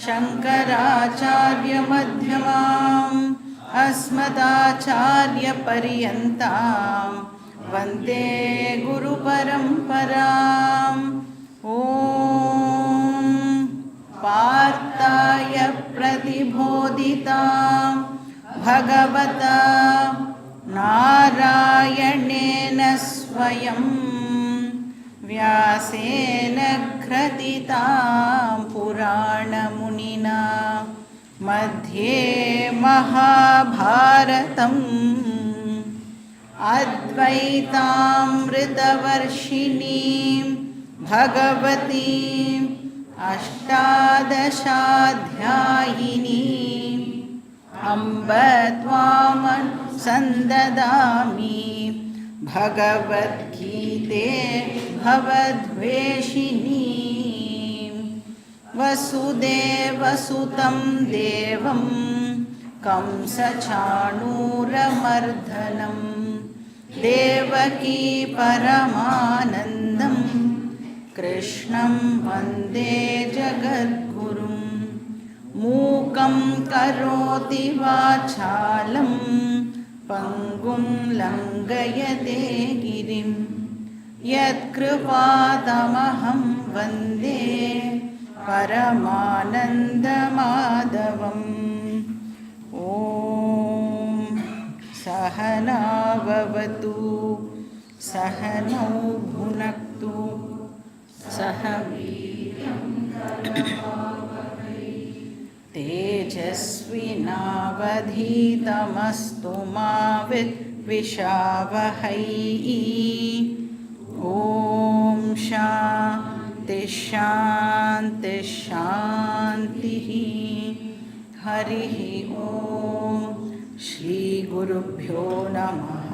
शङ्कराचार्यमध्यमाम् अस्मदाचार्यपर्यन्तां वन्दे गुरुपरम्पराम्। ॐ पार्थाय प्रतिबोधितां भगवता नारायणेन स्वयं व्यासेन ग्रथितां पुराणमुनिना मध्ये महाभारतम् अद्वैतामृतवर्षिणीं भगवतीम् अष्टादशाध्यायिनीम् अम्ब त्वामनुसन्ददामि भगवद्गीते भवद्वेषिणीं वसुदेवसुतं देवं कंसचाणूरमर्दनं देवकी परमानन्दं कृष्णं वन्दे जगद्गुरुं। मूकं करोति वाचालं पङ्गुं लङ्घयते गिरिं यत्कृपातमहं वन्दे परमानन्दमाधवम्। ॐ सहना भवतु सहनौ भुनक्तु सह वीर्यं तेजस्विनावधीतमस्तु मा विद्विषावहै। ॐ शान्ति शान्ति शान्तिः। हरिः ॐ श्री गुरुभ्यो नमः।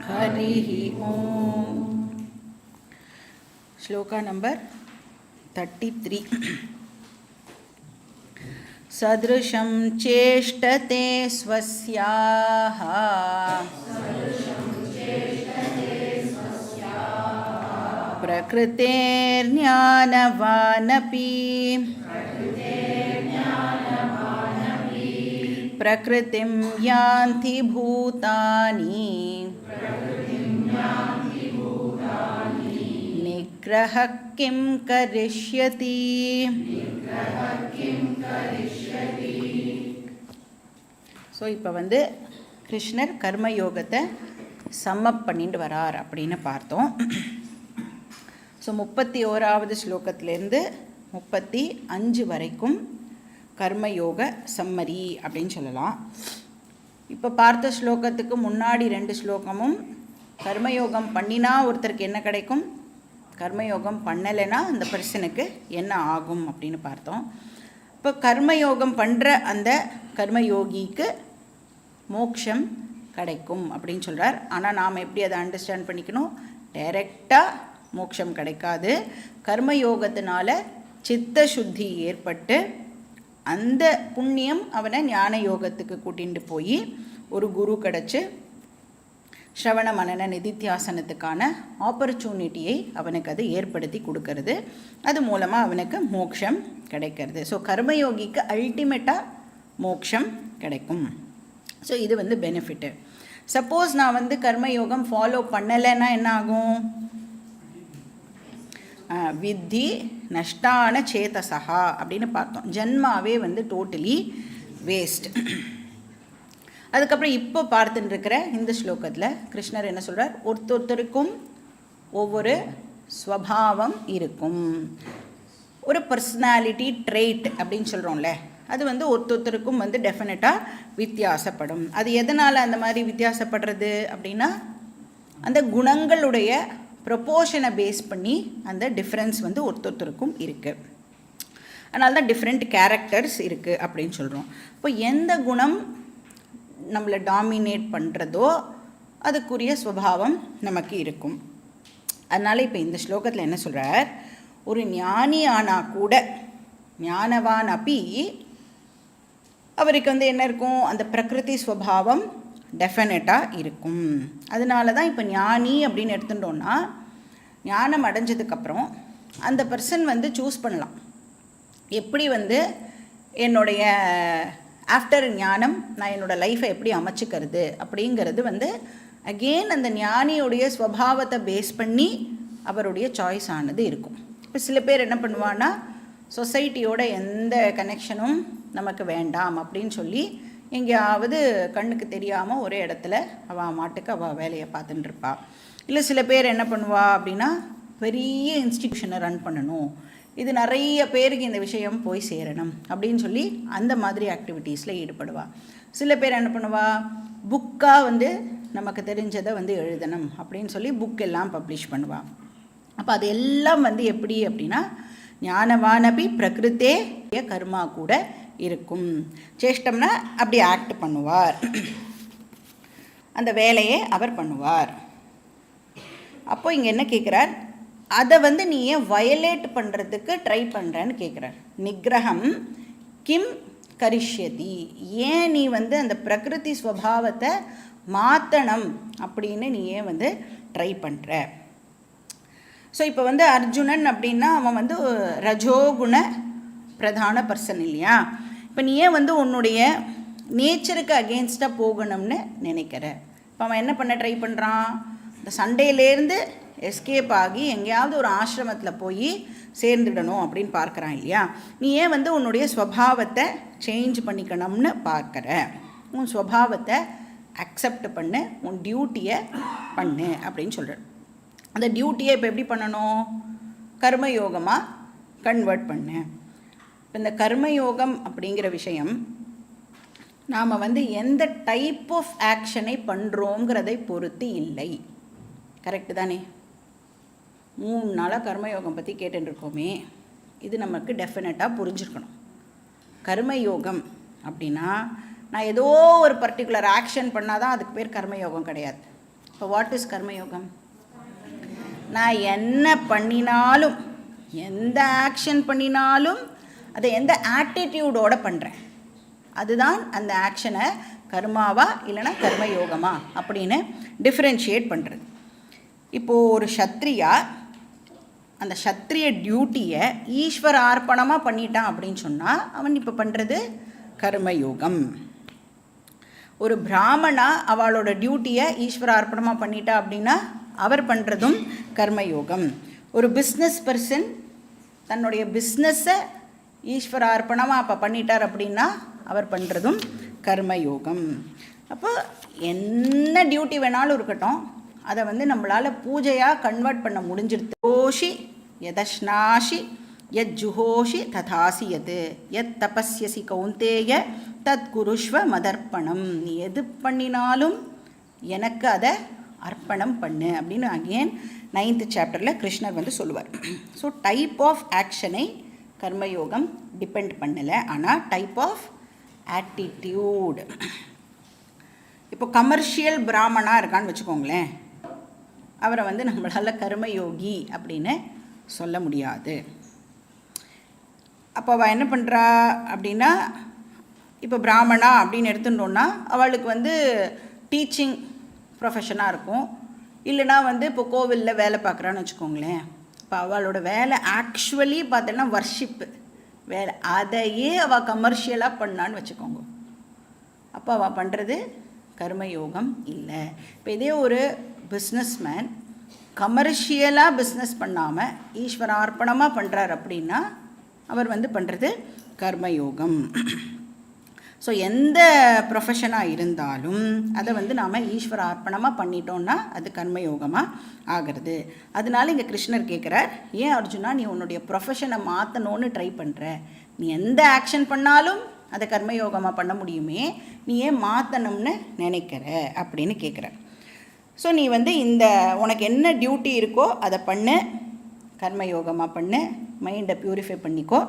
हरिः ॐ। श्लोका नंबर 33। सदृशं चेष्टते स्वस्याः प्रकृतेर्ज्ञानवानपि प्रकृतिं यान्ति भूतानि निग्रहः किं करिष्यति। ஸோ இப்போ வந்து கிருஷ்ணர் கர்மயோகத்தை சம்மப் பண்ணிட்டு வரார் அப்படின்னு பார்த்தோம். ஸோ 31வது ஸ்லோகத்திலேருந்து 35 வரைக்கும் கர்மயோக சம்மரி அப்படின்னு சொல்லலாம். இப்போ பார்த்த ஸ்லோகத்துக்கு முன்னாடி 2 ஸ்லோகமும் கர்மயோகம் பண்ணினா ஒருத்தருக்கு என்ன கிடைக்கும், கர்மயோகம் பண்ணலைன்னா அந்த பர்சனுக்கு என்ன ஆகும் அப்படின்னு பார்த்தோம். இப்போ கர்மயோகம் பண்ணுற அந்த கர்மயோகிக்கு மோட்சம் கிடைக்கும் அப்படின்னு சொல்கிறார். ஆனால் நாம் எப்படி அதை அண்டர்ஸ்டாண்ட் பண்ணிக்கணும், டைரெக்டாக மோட்சம் கிடைக்காது. கர்மயோகத்தினால சித்த சுத்தி ஏற்பட்டு அந்த புண்ணியம் அவனை ஞான யோகத்துக்கு கூட்டிகிட்டு போய் ஒரு குரு கிடச்சி ஸ்ரவண மனன நிதித்தியாசனத்துக்கான ஆப்பர்ச்சுனிட்டியை அவனுக்கு அது ஏற்படுத்தி கொடுக்கறது. அது மூலமாக அவனுக்கு மோட்சம் கிடைக்கிறது. ஸோ கர்மயோகிக்கு அல்டிமேட்டாக மோட்சம் கிடைக்கும். ஸோ இது வந்து பெனிஃபிட்டு. சப்போஸ் நான் வந்து கர்மயோகம் ஃபாலோ பண்ணலைன்னா என்ன ஆகும், வித்தி நஷ்டான சேதசா அப்படின்னு பார்த்தோம். ஜன்மாவே வந்து டோட்டலி வேஸ்ட். அதுக்கப்புறம் இப்போ பார்த்துட்டு இருக்கிற இந்த ஸ்லோகத்தில் கிருஷ்ணர் என்ன சொல்கிறார், ஒருத்தருக்கும் ஒவ்வொரு ஸ்வபாவம் இருக்கும். ஒரு பர்சனாலிட்டி ட்ரெய்ட் அப்படின்னு சொல்கிறோம்ல, அது வந்து ஒருத்தருக்கும் வந்து டெஃபினட்டாக வித்தியாசப்படும். அது எதனால் அந்த மாதிரி வித்தியாசப்படுறது அப்படின்னா அந்த குணங்களுடைய ப்ரொப்போர்ஷனை பேஸ் பண்ணி அந்த டிஃப்ரென்ஸ் வந்து ஒருத்தருக்கும் இருக்குது. அதனால தான் டிஃப்ரெண்ட் கேரக்டர்ஸ் இருக்குது அப்படின்னு சொல்கிறோம். இப்போ எந்த குணம் நம்மளை டாமினேட் பண்ணுறதோ அதுக்குரிய ஸ்வபாவம் நமக்கு இருக்கும். அதனால் இப்போ இந்த ஸ்லோகத்தில் என்ன சொல்கிறார், ஒரு ஞானி ஆனால் கூட ஞானவான் அப்பி அவருக்கு வந்து என்ன இருக்கும், அந்த பிரகிருதி ஸ்வபாவம் டெஃபினட்டாக இருக்கும். அதனால தான் இப்போ ஞானி அப்படின்னு எடுத்துட்டோன்னா ஞானம் அடைஞ்சதுக்கப்புறம் அந்த பர்சன் வந்து சூஸ் பண்ணலாம் எப்படி வந்து என்னுடைய ஆஃப்டர் ஞானம் நான் என்னோடய லைஃப்பை எப்படி அமைச்சிக்கிறது அப்படிங்கிறது வந்து அகெயின் அந்த ஞானியுடைய ஸ்வபாவத்தை பேஸ் பண்ணி அவருடைய சாய்ஸ் ஆனது இருக்கும். இப்போ சில பேர் என்ன பண்ணுவான்னா, சொசைட்டியோட எந்த கனெக்ஷனும் நமக்கு வேண்டாம் அப்படின்னு சொல்லி எங்கேயாவது கண்ணுக்கு தெரியாமல் ஒரே இடத்துல அவள் மாட்டுக்கு அவள் வேலையை பார்த்துட்டு இருப்பா. இல்லை சில பேர் என்ன பண்ணுவா அப்படின்னா, பெரிய இன்ஸ்டிடியூஷனை ரன் பண்ணணும், இது நிறைய பேருக்கு இந்த விஷயம் போய் சேரணும் அப்படின்னு சொல்லி அந்த மாதிரி ஆக்டிவிட்டீஸில் ஈடுபடுவாள். சில பேர் என்ன பண்ணுவா, புக்காக வந்து நமக்கு தெரிஞ்சதை வந்து எழுதணும் அப்படின்னு சொல்லி புக் எல்லாம் பப்ளிஷ் பண்ணுவாள். அப்போ அது எல்லாம் வந்து எப்படி அப்படின்னா, ஞானவானபி பிரகிருத்தே கர்மா கூட இருக்கும். சேஷ்டம்னா அப்படி ஆக்ட் பண்ணுவார், அந்த வேலையை அவர் பண்ணுவார். அப்போ இங்கே என்ன கேட்குறார், அதை வந்து நீ ஏன் வயலேட் பண்ணுறதுக்கு ட்ரை பண்ணுறேன்னு கேட்குறார். நிகிரகம் கிம் கரிஷ்யதி, ஏன் நீ வந்து அந்த பிரகிருதி ஸ்வபாவத்தை மாற்றணும் அப்படின்னு நீ ஏன் வந்து ட்ரை பண்ணுற. ஸோ இப்போ வந்து அர்ஜுனன் அப்படின்னா அவன் வந்து ரஜோகுண பிரதான பர்சன் இல்லையா. இப்போ நீ ஏன் வந்து உன்னுடைய நேச்சருக்கு அகெயின்ஸ்டாக போகணும்னு நினைக்கிற. இப்போ அவன் என்ன பண்ண ட்ரை பண்ணுறான், இந்த சண்டையிலேருந்து எஸ்கேப் ஆகி எங்கேயாவது ஒரு ஆசிரமத்தில் போய் சேர்ந்துடணும் அப்படின்னு பார்க்குறான் இல்லையா. நீ ஏன் வந்து உன்னுடைய ஸ்வபாவத்தை சேஞ்ச் பண்ணிக்கணும்னு பார்க்குற. உன் ஸ்வபாவத்தை அக்செப்ட் பண்ணு, உன் டியூட்டியை பண்ணு அப்படின்னு சொல்கிற. அந்த டியூட்டியை இப்போ எப்படி பண்ணணும், கர்மயோகமாக கன்வெர்ட் பண்ணு. இப்போ இந்த கர்மயோகம் அப்படிங்கிற விஷயம் நாம் வந்து எந்த டைப் ஆஃப் ஆக்ஷனை பண்ணுறோங்கிறதை பொறுத்து இல்லை. கரெக்டு தானே. 3 நாளாக கர்மயோகம் பற்றி கேட்டுருக்கோமே, இது நமக்கு டெஃபினட்டாக புரிஞ்சுருக்கணும். கர்மயோகம் அப்படின்னா நான் ஏதோ ஒரு பர்டிகுலர் ஆக்ஷன் பண்ணால் தான் அதுக்கு பேர் கர்மயோகம் கிடையாது. இப்போ வாட் இஸ் கர்மயோகம், நான் என்ன பண்ணினாலும் எந்த ஆக்ஷன் பண்ணினாலும் அதை எந்த ஆட்டிடியூடோடு பண்ணுறேன், அதுதான் அந்த ஆக்ஷனை கர்மாவா இல்லைனா கர்மயோகமா அப்படின்னு டிஃப்ரென்ஷியேட் பண்ணுறது. இப்போது ஒரு சத்ரியா அந்த சத்ரிய டியூட்டியை ஈஸ்வர அர்ப்பணமாக பண்ணிட்டான் அப்படின்னு சொன்னால் அவன் இப்போ பண்ணுறது கர்மயோகம். ஒரு பிராமணா அவளோட டியூட்டியை ஈஸ்வர அர்ப்பணமாக பண்ணிட்டா அப்படின்னா அவர் பண்ணுறதும் கர்மயோகம். ஒரு பிஸ்னஸ் பர்சன் தன்னுடைய பிஸ்னஸை ஈஸ்வர அர்ப்பணமாக அப்போ பண்ணிட்டார் அப்படின்னா அவர் பண்ணுறதும் கர்மயோகம். அப்போ என்ன டியூட்டி வேணாலும் இருக்கட்டும், அதை வந்து நம்மளால் பூஜையாக கன்வெர்ட் பண்ண முடிஞ்சிருது. ஓஷி யதஷ்னாஷி யத் ஜுஹோஷி ததாசி யது யத் தபஸ்யசி கௌந்தேய தத் குருஷ்வ மதர்ப்பணம். நீ எது பண்ணினாலும் எனக்கு அதை அர்ப்பணம் பண்ணு அப்படின்னு அகெயின் 9th சாப்டரில் கிருஷ்ணர் வந்து சொல்லுவார். ஸோ டைப் ஆஃப் ஆக்ஷனை கர்மயோகம் டிபெண்ட் பண்ணலை, ஆனால் டைப் ஆஃப் ஆட்டிடியூட். இப்போ கமர்ஷியல் பிராமணாக இருக்கான்னு வச்சுக்கோங்களேன், அவரை வந்து நம்மளால் கர்மயோகி அப்படின்னு சொல்ல முடியாது. அப்போ அவள் என்ன பண்ணுறா அப்படின்னா, இப்போ பிராமணா அப்படின்னு எடுத்துட்டோன்னா அவளுக்கு வந்து டீச்சிங் ப்ரொஃபஷனாக இருக்கும், இல்லைனா வந்து இப்போ கோவிலில் வேலை பார்க்குறான்னு வச்சுக்கோங்களேன். இப்போ அவளோட வேலை ஆக்சுவலி பார்த்தோன்னா வர்ஷிப்பு வேலை, அதையே அவள் கமர்ஷியலாக பண்ணான்னு வச்சுக்கோங்க. அப்போ அவள் பண்ணுறது கர்மயோகம் இல்லை. இப்போ இதே ஒரு பிஸ்னஸ்மேன் கமர்ஷியலாக பிஸ்னஸ் பண்ணாமல் ஈஸ்வரார்ப்பணமாக பண்ணுறார் அப்படின்னா அவர் வந்து பண்ணுறது கர்மயோகம். ஸோ எந்த ப்ரொஃபஷனாக இருந்தாலும் அதை வந்து நாம் ஈஸ்வர அர்ப்பணமாக பண்ணிட்டோன்னா அது கர்மயோகமாக ஆகிறது. அதனால இங்கே கிருஷ்ணர் கேட்குறார், ஏன் அர்ஜுனா நீ உன்னுடைய ப்ரொஃபஷனை மாற்றணுன்னு ட்ரை பண்ணுற, நீ எந்த ஆக்ஷன் பண்ணாலும் அதை கர்மயோகமாக பண்ண முடியுமே, நீ ஏன் மாற்றணும்னு நினைக்கிற அப்படின்னு கேட்குறார். ஸோ நீ வந்து இந்த உனக்கு என்ன டியூட்டி இருக்கோ அதை பண்ணு, கர்மயோகமாக பண்ணு, மைண்டை ப்யூரிஃபை பண்ணிக்கோ,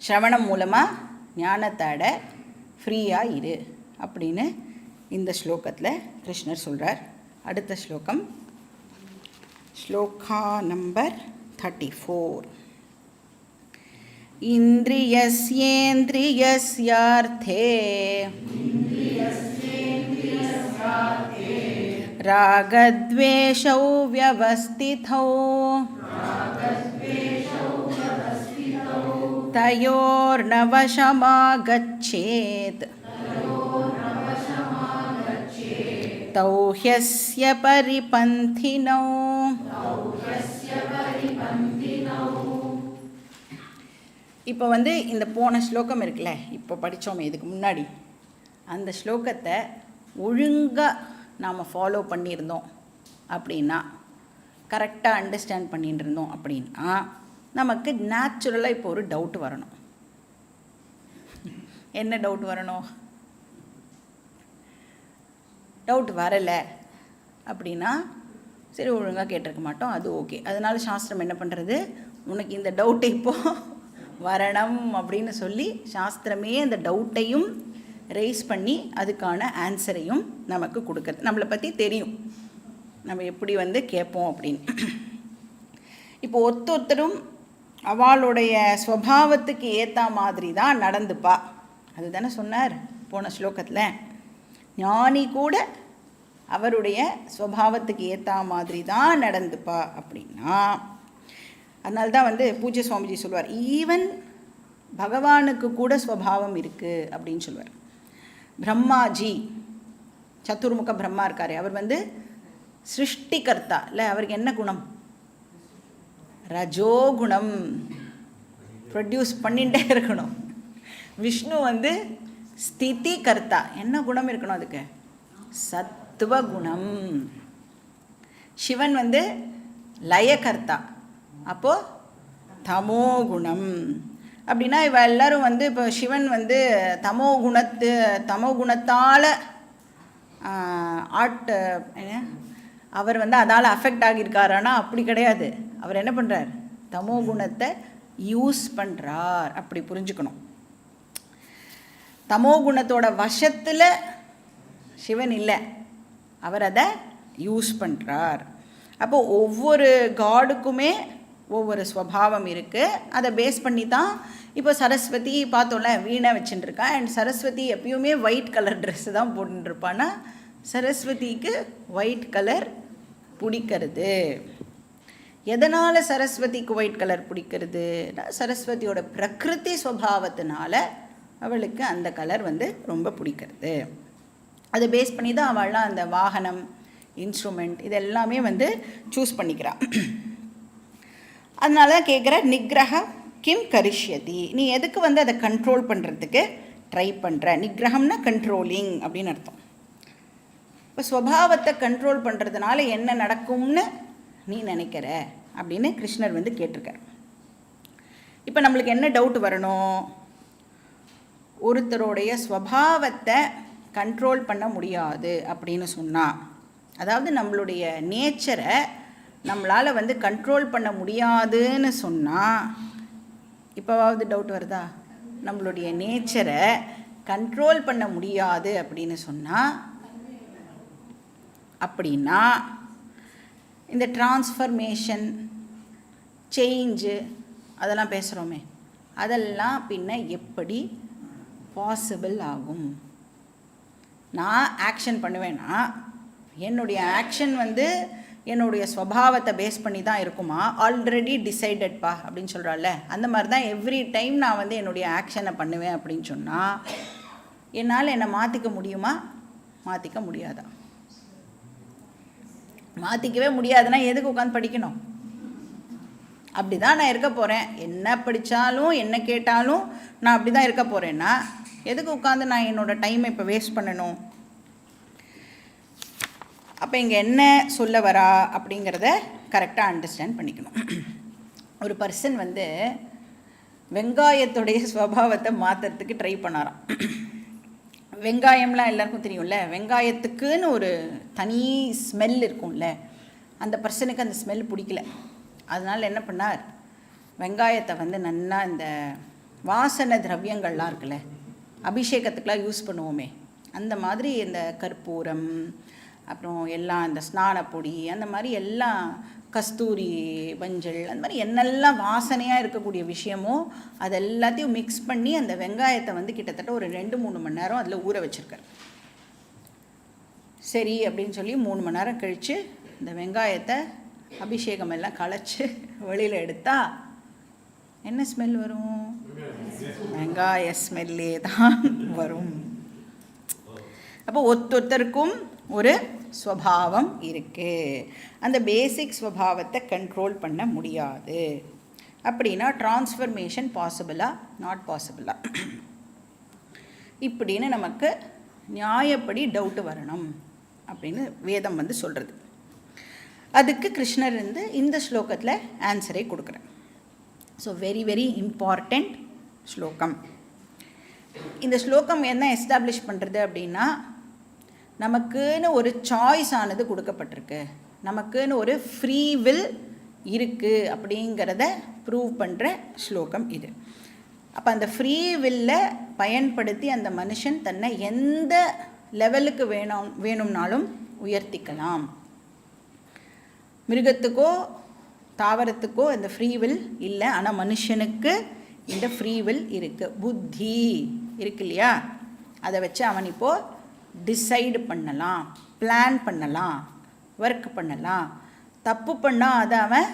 ஸ்ரவணம் மூலமாக ஞானத்தாட ஃப்ரீயாக இரு அப்படின்னு இந்த ஸ்லோகத்தில் கிருஷ்ணர் சொல்கிறார். அடுத்த ஸ்லோகம் ஸ்லோகா நம்பர் 34. இந்திரியஸ்யேந்திரியஸ்யார்த்தே ராகத்வேஷௌ வியவஸ்திதௌ तयोर्नवशमागच्छेत् तौ ह्यस्य परिपन्थिनौ. இப்போ வந்து இந்த போன ஸ்லோகம் இருக்குல்ல, இப்போ படித்தோமே இதுக்கு முன்னாடி, அந்த ஸ்லோகத்தை ஒழுங்காக நாம் ஃபாலோ பண்ணியிருந்தோம் அப்படின்னா, கரெக்டாக அண்டர்ஸ்டாண்ட் பண்ணிட்டு இருந்தோம் அப்படின்னா, நமக்கு நேச்சுரலாக இப்போ ஒரு டவுட் வரணும். என்ன டவுட் வரணும்? டவுட் வரலை அப்படின்னா சரி ஒழுங்காக கேட்டிருக்க மாட்டோம், அது ஓகே. அதனால சாஸ்திரம் என்ன பண்ணுறது, உனக்கு இந்த டவுட்டை இப்போது வரணும் அப்படின்னு சொல்லி சாஸ்திரமே அந்த டவுட்டையும் ரைஸ் பண்ணி அதுக்கான ஆன்சரையும் நமக்கு கொடுக்குறது. நம்மளை பற்றி தெரியும், நம்ம எப்படி வந்து கேட்போம் அப்படின்னு. இப்போ ஒருத்தரும் அவளுடைய ஸ்வபாவத்துக்கு ஏற்ற மாதிரி தான் நடந்துப்பா, அதுதானே சொன்னார் போன ஸ்லோகத்தில். ஞானி கூட அவருடைய ஸ்வபாவத்துக்கு ஏற்ற மாதிரி தான் நடந்துப்பா அப்படின்னா, அதனால்தான் வந்து பூஜ்ய சுவாமிஜி சொல்வார், ஈவன் பகவானுக்கு கூட ஸ்வபாவம் இருக்குது அப்படின்னு சொல்வார். பிரம்மாஜி, சத்துர்முக பிரம்மா இருக்கார், அவர் வந்து சிருஷ்டிகர்த்தா இல்லை, அவருக்கு என்ன குணம்? ரஜோகுணம், ப்ரொடியூஸ் பண்ணிகிட்டே இருக்கணும். விஷ்ணு வந்து ஸ்திதி கர்த்தா, என்ன குணம் இருக்கணும் அதுக்கு? சத்துவகுணம். சிவன் வந்து லயகர்த்தா, அப்போது தமோகுணம். அப்படின்னா இவ எல்லோரும் வந்து இப்போ சிவன் வந்து தமோ குணத்தால் அவர் வந்து அதால் அஃபெக்ட் ஆகியிருக்காரானா அப்படி கிடையாது. அவர் என்ன பண்ணுறார்? தமோ குணத்தை யூஸ் பண்ணுறார், அப்படி புரிஞ்சுக்கணும். தமோ குணத்தோட வசத்தில் சிவன் இல்லை, அவர் அதை யூஸ் பண்ணுறார். அப்போது ஒவ்வொரு காடுக்குமே ஒவ்வொரு ஸ்வபாவம் இருக்குது. அதை பேஸ் பண்ணி தான் இப்போ சரஸ்வதி பார்த்தோம்ல, வீணை வச்சுட்டுருக்கா. அண்ட் சரஸ்வதி எப்பயுமே ஒயிட் கலர் ட்ரெஸ்ஸு தான் போட்டுருப்பான்னா, சரஸ்வதிக்கு ஒயிட் கலர் பிடிக்கிறது. எதனால் சரஸ்வதிக்கு ஒயிட் கலர் பிடிக்கிறதுனா, சரஸ்வதியோட பிரகிருதி ஸ்வபாவத்தினால அவளுக்கு அந்த கலர் வந்து ரொம்ப பிடிக்கிறது. அதை பேஸ் பண்ணி தான் அவள்லாம் அந்த வாகனம், இன்ஸ்ட்ருமெண்ட் இதெல்லாமே வந்து சூஸ் பண்ணிக்கிறாள். அதனால தான் கேட்குற, நிக்ரஹ கிம் கரிஷ்யதி, நீ எதுக்கு வந்து அதை கண்ட்ரோல் பண்ணுறதுக்கு ட்ரை பண்ணுற? நிக்ரஹம்னா கண்ட்ரோலிங் அப்படின்னு அர்த்தம். இப்போ ஸ்வபாவத்தை கண்ட்ரோல் பண்ணுறதுனால என்ன நடக்கும்னு நீ நினைக்கிற அப்படின்னு கிருஷ்ணர் வந்து கேட்டிருக்கார். இப்போ நம்மளுக்கு என்ன டவுட் வரணும்? ஒருத்தருடைய ஸ்வபாவத்தை கண்ட்ரோல் பண்ண முடியாது அப்படின்னு சொன்னால், அதாவது நம்மளுடைய நேச்சரை நம்மளால் வந்து கண்ட்ரோல் பண்ண முடியாதுன்னு சொன்னால், இப்போவாவது டவுட் வருதா? நம்மளுடைய நேச்சரை கண்ட்ரோல் பண்ண முடியாது அப்படின்னு சொன்னால், அப்படின்னா இந்த டிரான்ஸ்ஃபர்மேஷன், சேஞ்சு அதெல்லாம் பேசுகிறோமே, அதெல்லாம் பின்ன எப்படி பாசிபிள் ஆகும்? நான் ஆக்ஷன் பண்ணுவேன்னா என்னுடைய ஆக்ஷன் வந்து என்னுடைய ஸ்வபாவத்தை பேஸ் பண்ணி தான் இருக்குமா? ஆல்ரெடி டிசைடட்ப்பா அப்படின்னு சொல்கிறாள்ல, அந்த மாதிரி தான் எவ்ரி டைம் நான் வந்து என்னுடைய ஆக்ஷனை பண்ணுவேன் அப்படின்னு சொன்னால், என்னால் என்னை மாற்றிக்க முடியுமா? மாற்றிக்க முடியாதா? மாற்றிக்கவே முடியாதுன்னா எதுக்கு உட்காந்து படிக்கணும்? அப்படி தான் நான் இருக்க போகிறேன், என்ன படித்தாலும் என்ன கேட்டாலும் நான் அப்படி தான் இருக்க போகிறேன்னா எதுக்கு உட்காந்து நான் என்னோடய டைமை இப்போ வேஸ்ட் பண்ணணும்? அப்போ இங்கே என்ன சொல்ல வரா அப்படிங்கிறத கரெக்டாக அண்டர்ஸ்டாண்ட் பண்ணிக்கணும். ஒரு பர்சன் வந்து வெங்காயத்துடைய ஸ்வபாவத்தை மாற்றுறதுக்கு ட்ரை பண்ணாராம். வெங்காயம்லாம் எல்லாருக்கும் தெரியும்ல, வெங்காயத்துக்குன்னு ஒரு தனி ஸ்மெல் இருக்கும்ல, அந்த பர்சனுக்கு அந்த ஸ்மெல் பிடிக்கல. அதனால் என்ன பண்ணார், வெங்காயத்தை வந்து நல்லா இந்த வாசனை திரவியங்கள்லாம் இருக்குல்ல, அபிஷேகத்துக்கெலாம் யூஸ் பண்ணுவோமே, அந்த மாதிரி இந்த கற்பூரம், அப்புறம் எல்லாம் இந்த ஸ்நானப்பொடி, அந்த மாதிரி எல்லாம் கஸ்தூரி, மஞ்சள், அந்த மாதிரி என்னெல்லாம் வாசனையாக இருக்கக்கூடிய விஷயமோ அது எல்லாத்தையும் மிக்ஸ் பண்ணி அந்த வெங்காயத்தை வந்து கிட்டத்தட்ட ஒரு 2-3 மணி நேரம் அதில் ஊற வச்சுருக்கார். சரி அப்படின்னு சொல்லி 3 மணி நேரம் கழித்து இந்த வெங்காயத்தை அபிஷேகம் எல்லாம் களைச்சி வெளியில் எடுத்தால் என்ன ஸ்மெல் வரும்? வெங்காய ஸ்மெல்லே தான் வரும். அப்போ ஒருத்தருக்கும் ஒரு ஸ்வபாவம் இருக்குது. அந்த பேசிக் ஸ்வபாவத்தை கண்ட்ரோல் பண்ண முடியாது. அப்படின்னா டிரான்ஸ்ஃபர்மேஷன் பாசிபிளா நாட் பாசிபிளா இப்படின்னு நமக்கு நியாயப்படி டவுட்டு வரணும் அப்படின்னு வேதம் வந்து சொல்கிறது. அதுக்கு கிருஷ்ணர் வந்து இந்த ஸ்லோகத்தில் ஆன்சரை கொடுக்குறேன். ஸோ வெரி வெரி இம்பார்ட்டண்ட் ஸ்லோகம். இந்த ஸ்லோகம் என்ன எஸ்டாப்ளிஷ் பண்ணுறது அப்படின்னா, நமக்குன்னு ஒரு சாய்ஸ் ஆனது கொடுக்கப்பட்டிருக்கு, நமக்குன்னு ஒரு ஃப்ரீ வில் இருக்குது அப்படிங்கிறத ப்ரூவ் பண்ணுற ஸ்லோகம் இது. அப்போ அந்த ஃப்ரீ வில்லை பயன்படுத்தி அந்த மனுஷன் தன்னை எந்த லெவலுக்கு வேணும்னாலும் உயர்த்திக்கலாம். மிருகத்துக்கோ தாவரத்துக்கோ இந்த ஃப்ரீ வில் இல்லை, ஆனால் மனுஷனுக்கு இந்த ஃப்ரீ வில் இருக்குது. புத்தி இருக்கு இல்லையா, அதை வச்சு அவன் இப்போது டிசைடு பண்ணலாம், பிளான் பண்ணலாம், ஒர்க் பண்ணலாம். தப்பு பண்ணால் அதை அவன்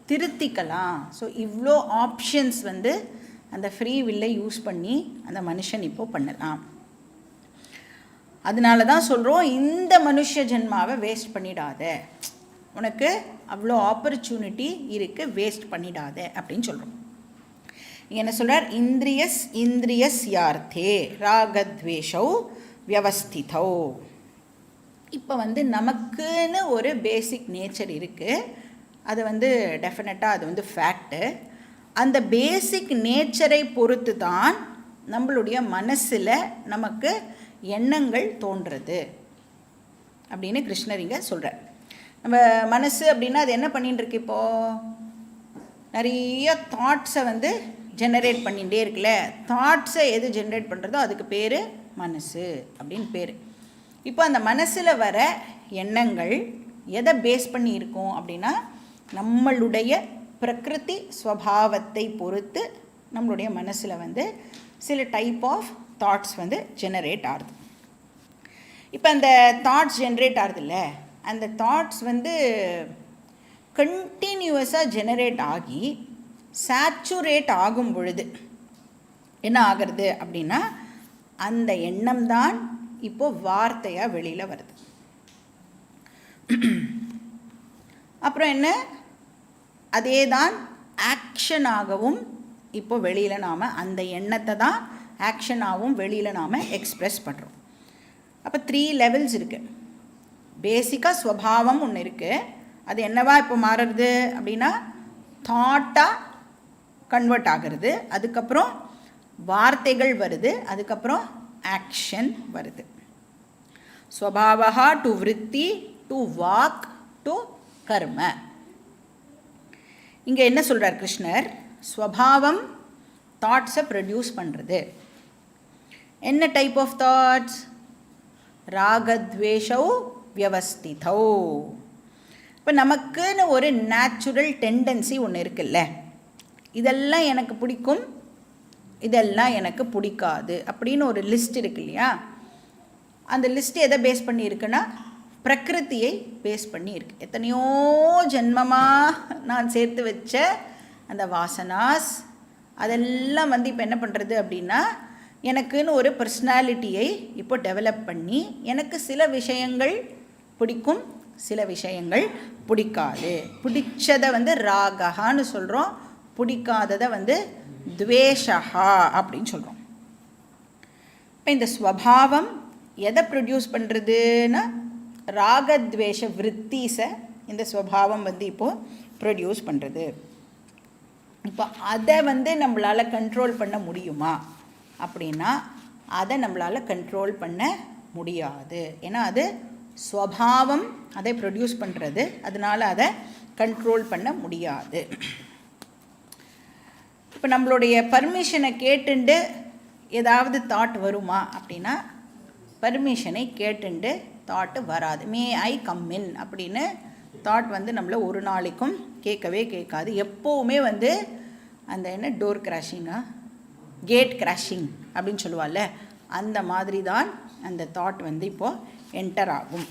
திருத்திக்கலாம். ஸோ இவ்வளோ ஆப்ஷன்ஸ் வந்து அந்த ஃப்ரீ வில்லை யூஸ் பண்ணி அந்த மனுஷன் இப்போது பண்ணலாம். அதனால தான் சொல்கிறோம், இந்த மனுஷ ஜென்மாவை வேஸ்ட் பண்ணிடாத, உனக்கு அவ்வளோ ஆப்பர்ச்சுனிட்டி இருக்குது, வேஸ்ட் பண்ணிடாத அப்படின்னு சொல்கிறோம். என்ன சொல்கிறார்? இந்திரியஸ் யார்த்தே ராகத்வேஷௌ வியவஸ்திதௌ. இப்போ வந்து நமக்குன்னு ஒரு பேசிக் நேச்சர் இருக்குது, அது வந்து டெஃபினட்டாக அது வந்து ஃபேக்ட்டு. அந்த பேசிக் நேச்சரை பொறுத்து தான் நம்மளுடைய மனசில் நமக்கு எண்ணங்கள் தோன்றுறது அப்படின்னு கிருஷ்ணர் இங்கே சொல்கிறார். நம்ம மனசு அப்படின்னா அது என்ன பண்ணிட்டு இருக்கு? இப்போது நிறைய தாட்ஸை வந்து ஜெனரேட் பண்ணிகிட்டே இருக்குல்ல. தாட்ஸை எது ஜென்ரேட் பண்ணுறதோ அதுக்கு பேர் மனசு அப்படின்னு பேர். இப்போ அந்த மனசில் வர எண்ணங்கள் எதை பேஸ் பண்ணி இருக்கும் அப்படின்னா, நம்மளுடைய பிரகிருதி ஸ்வபாவத்தை பொறுத்து நம்மளுடைய மனசில் வந்து சில டைப் ஆஃப் தாட்ஸ் வந்து ஜெனரேட் ஆகுது. இப்போ அந்த தாட்ஸ் ஜென்ரேட் ஆகுதுல்ல, அந்த தாட்ஸ் வந்து கண்டினியூவஸாக ஜெனரேட் ஆகி சேச்சுரேட் ஆகும் பொழுது என்ன ஆகிறது அப்படின்னா, அந்த எண்ணம் தான் இப்போது வார்த்தையாக வெளியில் வருது. அப்புறம் என்ன, அதே தான் ஆக்ஷனாகவும் இப்போ வெளியில் நாம் அந்த எண்ணத்தை தான் ஆக்ஷனாகவும் வெளியில் நாம் எக்ஸ்ப்ரெஸ் பண்ணுறோம். அப்போ 3 லெவல்ஸ் இருக்குது. பேசிக்காக ஸ்வபாவம் ஒன்று இருக்குது, அது என்னவா இப்போ மாறுறது அப்படின்னா தாட்டாக கன்வெர்ட் ஆகிறது. அதுக்கப்புறம் வார்த்தைகள் வருது, அதுக்கப்புறம் ஆக்ஷன் வருது. ஸ்வபாவா டு விருத்தி டு வாக் டு கர்ம. இங்கே என்ன சொல்கிறார் கிருஷ்ணர்? ஸ்வபாவம் தாட்ஸை ப்ரொடியூஸ் பண்ணுறது. என்ன டைப் ஆஃப் தாட்ஸ்? ராகத்வேஷௌ வியவஸ்திதௌ. இப்போ நமக்குன்னு ஒரு நேச்சுரல் டெண்டன்சி ஒன்று இருக்குல்ல, இதெல்லாம் எனக்கு பிடிக்கும், இதெல்லாம் எனக்கு பிடிக்காது அப்படின்னு ஒரு லிஸ்ட் இருக்கு இல்லையா. அந்த லிஸ்ட் எதை பேஸ் பண்ணி இருக்குன்னா பிரகிருத்தியை பேஸ் பண்ணி இருக்கு. எத்தனையோ ஜென்மமாக நான் சேர்த்து வச்ச அந்த வாசனாஸ் அதெல்லாம் வந்து இப்போ என்ன பண்ணுறது அப்படின்னா, எனக்குன்னு ஒரு பர்சனாலிட்டியை இப்போ டெவலப் பண்ணி எனக்கு சில விஷயங்கள் பிடிக்கும், சில விஷயங்கள் பிடிக்காது. பிடிச்சதை வந்து ராகஹான்னு சொல்கிறோம், பிடிக்காததை வந்து துவேஷஹா அப்படின்னு சொல்கிறோம். இப்போ இந்த ஸ்வபாவம் எதை ப்ரொடியூஸ் பண்ணுறதுன்னா ராகத்வேஷ விருத்தீஸை இந்த ஸ்வபாவம் வந்து இப்போது ப்ரொடியூஸ் பண்ணுறது. இப்போ அதை வந்து நம்மளால் கண்ட்ரோல் பண்ண முடியுமா அப்படின்னா அதை நம்மளால் கண்ட்ரோல் பண்ண முடியாது. ஏன்னா அது ஸ்வபாவம் அதை ப்ரொடியூஸ் பண்ணுறது, அதனால் அதை கண்ட்ரோல் பண்ண முடியாது. இப்போ நம்மளுடைய பர்மிஷனை கேட்டுண்டு ஏதாவது தாட் வருமா அப்படின்னா பர்மிஷனை கேட்டுண்டு தாட்டு வராது. மே ஐ கம் இன் அப்படின்னு தாட் வந்து நம்மளை ஒரு நாளைக்கும் கேட்கவே கேட்காது. எப்போவுமே வந்து அந்த என்ன டோர் கிராஷிங்கா கேட் கிராஷிங் அப்படின்னு சொல்லுவாள்ல, அந்த மாதிரி தான் அந்த தாட் வந்து இப்போது என்டர் ஆகும்.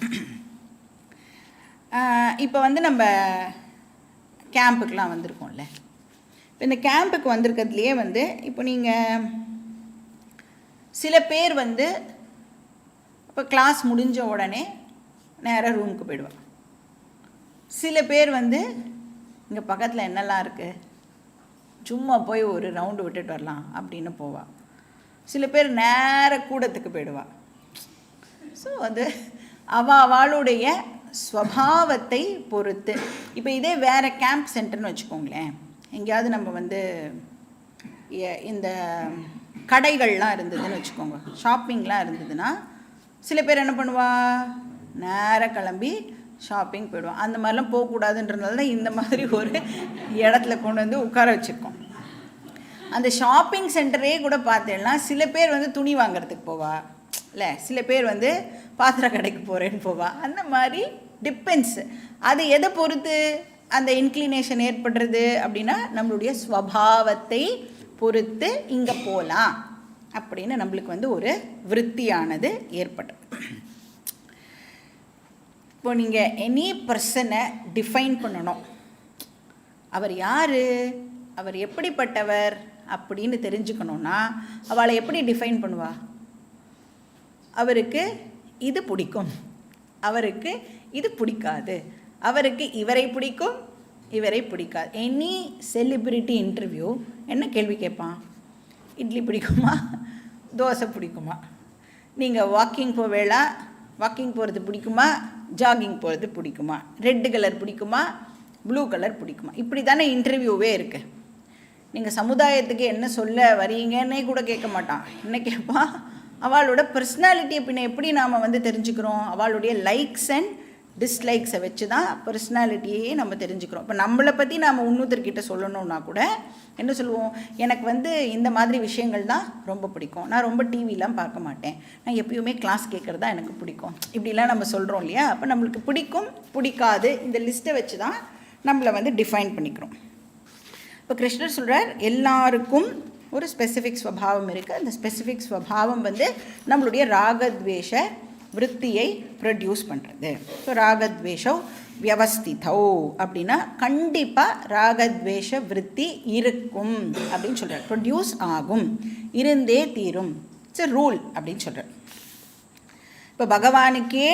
இப்போ வந்து நம்ம கேம்புக்கெலாம் வந்திருக்கோம்ல, இப்போ இந்த கேம்புக்கு வந்திருக்கிறதுலையே வந்து இப்போ நீங்கள் சில பேர் வந்து இப்போ கிளாஸ் முடிஞ்ச உடனே நேராக ரூமுக்கு போயிடுவாங்க. சில பேர் வந்து இங்கே பக்கத்தில் என்னெல்லாம் இருக்குது சும்மா போய் ஒரு ரவுண்டு விட்டுட்டு வரலாம் அப்படின்னு போவாள். சில பேர் நேராக கூடத்துக்கு போயிடுவாள். ஸோ வந்து அவளுடைய ஸ்வபாவத்தை பொறுத்து. இப்போ இதே வேறு கேம்ப் சென்டர்னு வச்சுக்கோங்களேன், எங்கேயாவது நம்ம வந்து இந்த கடைகள்லாம் இருந்ததுன்னு வச்சுக்கோங்க, ஷாப்பிங்லாம் இருந்ததுன்னா சில பேர் என்ன பண்ணுவா, நேராக கிளம்பி ஷாப்பிங் போயிடுவான். அந்த மாதிரிலாம் போகக்கூடாதுன்றதுனால தான் இந்த மாதிரி ஒரு இடத்துல கொண்டு வந்து உட்கார வச்சுருக்கோம். அந்த ஷாப்பிங் சென்டரே கூட பார்த்தேன்னா சில பேர் வந்து துணி வாங்கிறதுக்கு போவா, இல்லை சில பேர் வந்து பாத்திர கடைக்கு போகிறேன்னு போவா. அந்த மாதிரி டிபெண்ட்ஸ். அது எதை பொறுத்து அந்த இன்க்ளினேஷன் ஏற்படுறது அப்படின்னா நம்மளுடைய ஸ்வபாவத்தை பொறுத்து இங்கே போகலாம் அப்படின்னு நம்மளுக்கு வந்து ஒரு விருத்தியானது ஏற்படும். இப்போ நீங்கள் எனி பர்சனை டிஃபைன் பண்ணணும், அவர் யார், அவர் எப்படிப்பட்டவர் அப்படின்னு தெரிஞ்சுக்கணுன்னா அவளை எப்படி டிஃபைன் பண்ணுவா? அவருக்கு இது பிடிக்கும், அவருக்கு இது பிடிக்காது, அவருக்கு இவரை பிடிக்கும், இவரை பிடிக்காது. எனி செலிப்ரிட்டி இன்டர்வியூ என்ன கேள்வி கேட்பான்? இட்லி பிடிக்குமா, தோசை பிடிக்குமா, நீங்கள் வாக்கிங் போவேளா, வாக்கிங் போகிறது பிடிக்குமா, ஜாகிங் போகிறது பிடிக்குமா, ரெட்டு கலர் பிடிக்குமா, ப்ளூ கலர் பிடிக்குமா, இப்படி தானே இன்டர்வியூவே இருக்குது. நீங்கள் சமுதாயத்துக்கு என்ன சொல்ல வரீங்கன்னே கூட கேட்க மாட்டான். என்ன கேட்பான்? அவளோட பர்சனாலிட்டியை பின்ன எப்படி நாம் வந்து தெரிஞ்சுக்கிறோம்? அவளுடைய லைக்ஸ் அண்ட் டிஸ்லைக்ஸை வச்சு தான் பர்சனாலிட்டியே நம்ம தெரிஞ்சுக்கிறோம். இப்போ நம்மளை பற்றி நாம் இன்னொருத்தர்கிட்ட சொல்லணுன்னா கூட என்ன சொல்லுவோம், எனக்கு வந்து இந்த மாதிரி விஷயங்கள் தான் ரொம்ப பிடிக்கும், நான் ரொம்ப டிவிலாம் பார்க்க மாட்டேன், நான் எப்பயுமே கிளாஸ் கேட்குறது தான் எனக்கு பிடிக்கும், இப்படிலாம் நம்ம சொல்கிறோம் இல்லையா? அப்போ நம்மளுக்கு பிடிக்கும் பிடிக்காது இந்த லிஸ்ட்டை வச்சு தான் நம்மளை வந்து டிஃபைன் பண்ணிக்கிறோம். இப்போ கிருஷ்ணர் சொல்கிறார் எல்லாருக்கும் ஒரு ஸ்பெசிஃபிக் ஸ்வபாவம் இருக்குது. அந்த ஸ்பெசிஃபிக் ஸ்வபாவம் வந்து நம்மளுடைய ராகத்வேஷ விருத்தியை ப்ரொடியூஸ் பண்ணுறது. ஸோ ராகத்வேஷோ வியவஸ்திதோ அப்படின்னா கண்டிப்பாக ராகத்வேஷ விருத்தி இருக்கும் அப்படின்னு சொல்கிறார். ப்ரொடியூஸ் ஆகும், இருந்தே தீரும், இட்ஸ் எ ரூல் அப்படின்னு சொல்கிறார். இப்போ பகவானுக்கே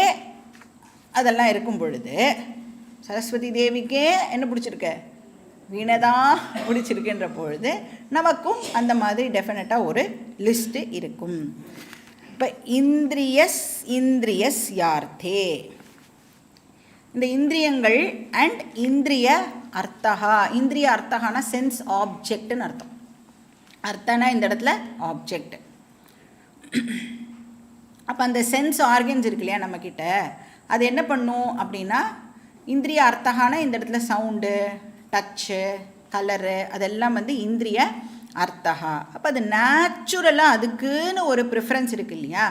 அதெல்லாம் இருக்கும் பொழுது சரஸ்வதி தேவிக்கே என்ன பிடிச்சிருக்க, வீணதான் பிடிச்சிருக்குன்ற பொழுது நமக்கும் அந்த மாதிரி டெஃபினட்டாக ஒரு லிஸ்ட்டு இருக்கும். இப்போ இந்திரியஸ் யார்த்தே, இந்த இந்திரியங்கள் அண்ட் இந்திரிய அர்த்தகா. இந்திரிய அர்த்தகானா சென்ஸ் ஆப்ஜெக்ட்னு அர்த்தம். அர்த்தனா இந்த இடத்துல ஆப்ஜெக்ட். அப்போ அந்த சென்ஸ் ஆர்கன்ஸ் இருக்கு இல்லையா நம்மக்கிட்ட, அது என்ன பண்ணும் அப்படின்னா இந்திரிய அர்த்தகானா இந்த இடத்துல சவுண்டு, டச்சு, கலரு, அதெல்லாம் வந்து இந்திரிய அர்த்தகா. அப்போ அது நேச்சுரலாக அதுக்குன்னு ஒரு ப்ரிஃபரன்ஸ் இருக்குது இல்லையா?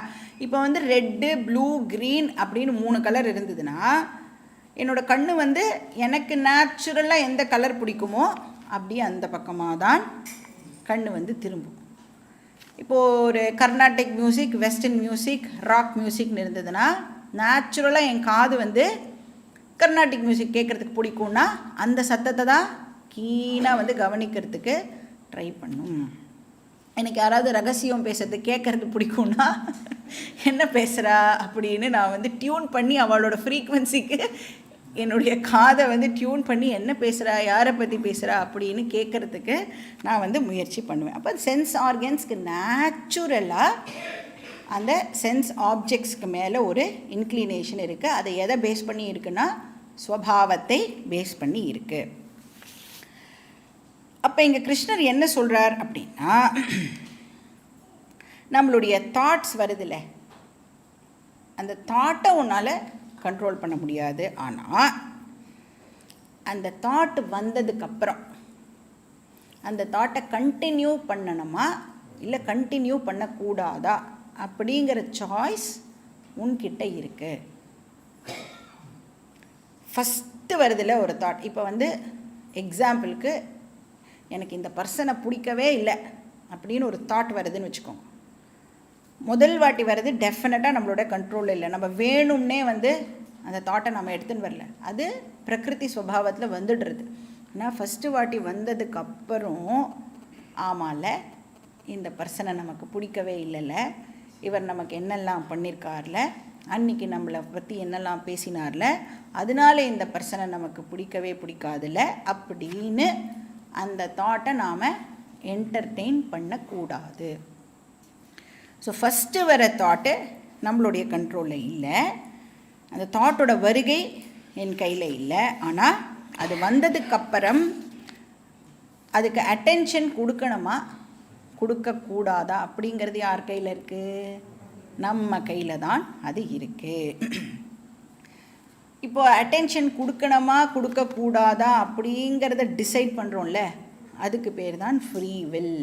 இப்போ வந்து ரெட்டு, ப்ளூ, க்ரீன் அப்படின்னு 3 கலர் இருந்ததுன்னா என்னோடய கண்ணு வந்து எனக்கு நேச்சுரலாக எந்த கலர் பிடிக்குமோ அப்படியே அந்த பக்கமாக தான் கண்ணு வந்து திரும்பும். இப்போது ஒரு Carnatic music, western music, rock மியூசிக்னு இருந்ததுன்னா நேச்சுரலாக என் காது வந்து கர்நாடிக் மியூசிக் கேட்குறதுக்கு பிடிக்கும்னா அந்த சத்தத்தை தான் கீனாக வந்து கவனிக்கிறதுக்கு ட்ரை பண்ணும். எனக்கு யாராவது ரகசியம் பேசுறது கேட்குறதுக்கு பிடிக்கும்னா என்ன பேசுகிறா அப்படின்னு நான் வந்து டியூன் பண்ணி அவளோட ஃப்ரீக்வன்சிக்கு என்னுடைய காதை வந்து டியூன் பண்ணி என்ன பேசுகிறா, யாரை பற்றி பேசுகிறா அப்படின்னு கேட்குறதுக்கு நான் வந்து முயற்சி பண்ணுவேன். அப்போ சென்ஸ் ஆர்கன்ஸ்க்கு நேச்சுரலாக அந்த சென்ஸ் ஆப்ஜெக்ட்ஸ்க்கு மேலே ஒரு இன்க்ளினேஷன் இருக்குது. அதை எதை பேஸ் பண்ணி இருக்குன்னா ஸ்வபாவத்தை பேஸ் பண்ணி இருக்குது. அப்போ இங்கே கிருஷ்ணர் என்ன சொல்கிறார் அப்படின்னா, நம்மளுடைய தாட்ஸ் வருதில்ல, அந்த தாட்டை உன்னால் கண்ட்ரோல் பண்ண முடியாது. ஆனால் அந்த தாட் வந்ததுக்கப்புறம் அந்த தாட்டை கண்டினியூ பண்ணணுமா இல்லை கண்டினியூ பண்ணக்கூடாதா அப்படிங்கிற சாய்ஸ் உன்கிட்ட இருக்குது. ஃபஸ்ட்டு வருதில்ல ஒரு தாட். இப்போ வந்து எக்ஸாம்பிளுக்கு எனக்கு இந்த பர்சனை பிடிக்கவே இல்லை அப்படின்னு ஒரு தாட் வருதுன்னு வச்சுக்கோங்க. முதல் வாட்டி வருது டெஃபினட்டாக நம்மளோட கண்ட்ரோலில் இல்லை, நம்ம வேணும்னே வந்து அந்த தாட்டை நம்ம எடுத்துன்னு வரல, அது பிரகிருதி ஸ்வபாவத்தில் வந்துடுறது. நான் ஃபஸ்ட்டு வாட்டி வந்ததுக்கப்புறம் ஆமாம்ல இந்த பர்சனை நமக்கு பிடிக்கவே இல்லைல்ல, இவர் நமக்கு என்னெல்லாம் பண்ணியிருக்கார்ல, அன்றைக்கி நம்மளை பற்றி என்னெல்லாம் பேசினார்ல, அதனால இந்த பர்சனை நமக்கு பிடிக்கவே பிடிக்காதுல்ல அப்படின்னு அந்த தாட்டை நாம் என்டர்டெயின் பண்ணக்கூடாது. ஸோ ஃபஸ்ட்டு வர தாட்டு நம்மளுடைய கண்ட்ரோலில் இல்லை, அந்த தாட்டோட வருகை என் கையில் இல்லை. ஆனால் அது வந்ததுக்கப்புறம் அதுக்கு அட்டென்ஷன் கொடுக்கணுமா கொடுக்கக்கூடாதா அப்படிங்கிறது யார் கையில் இருக்குது? நம்ம கையில் தான் அது இருக்குது. இப்போ அட்டென்ஷன் கொடுக்கணுமா கொடுக்கக்கூடாதா அப்படிங்கிறத டிசைட் பண்ணுறோம்ல, அதுக்கு பேர் தான் ஃப்ரீ வில்.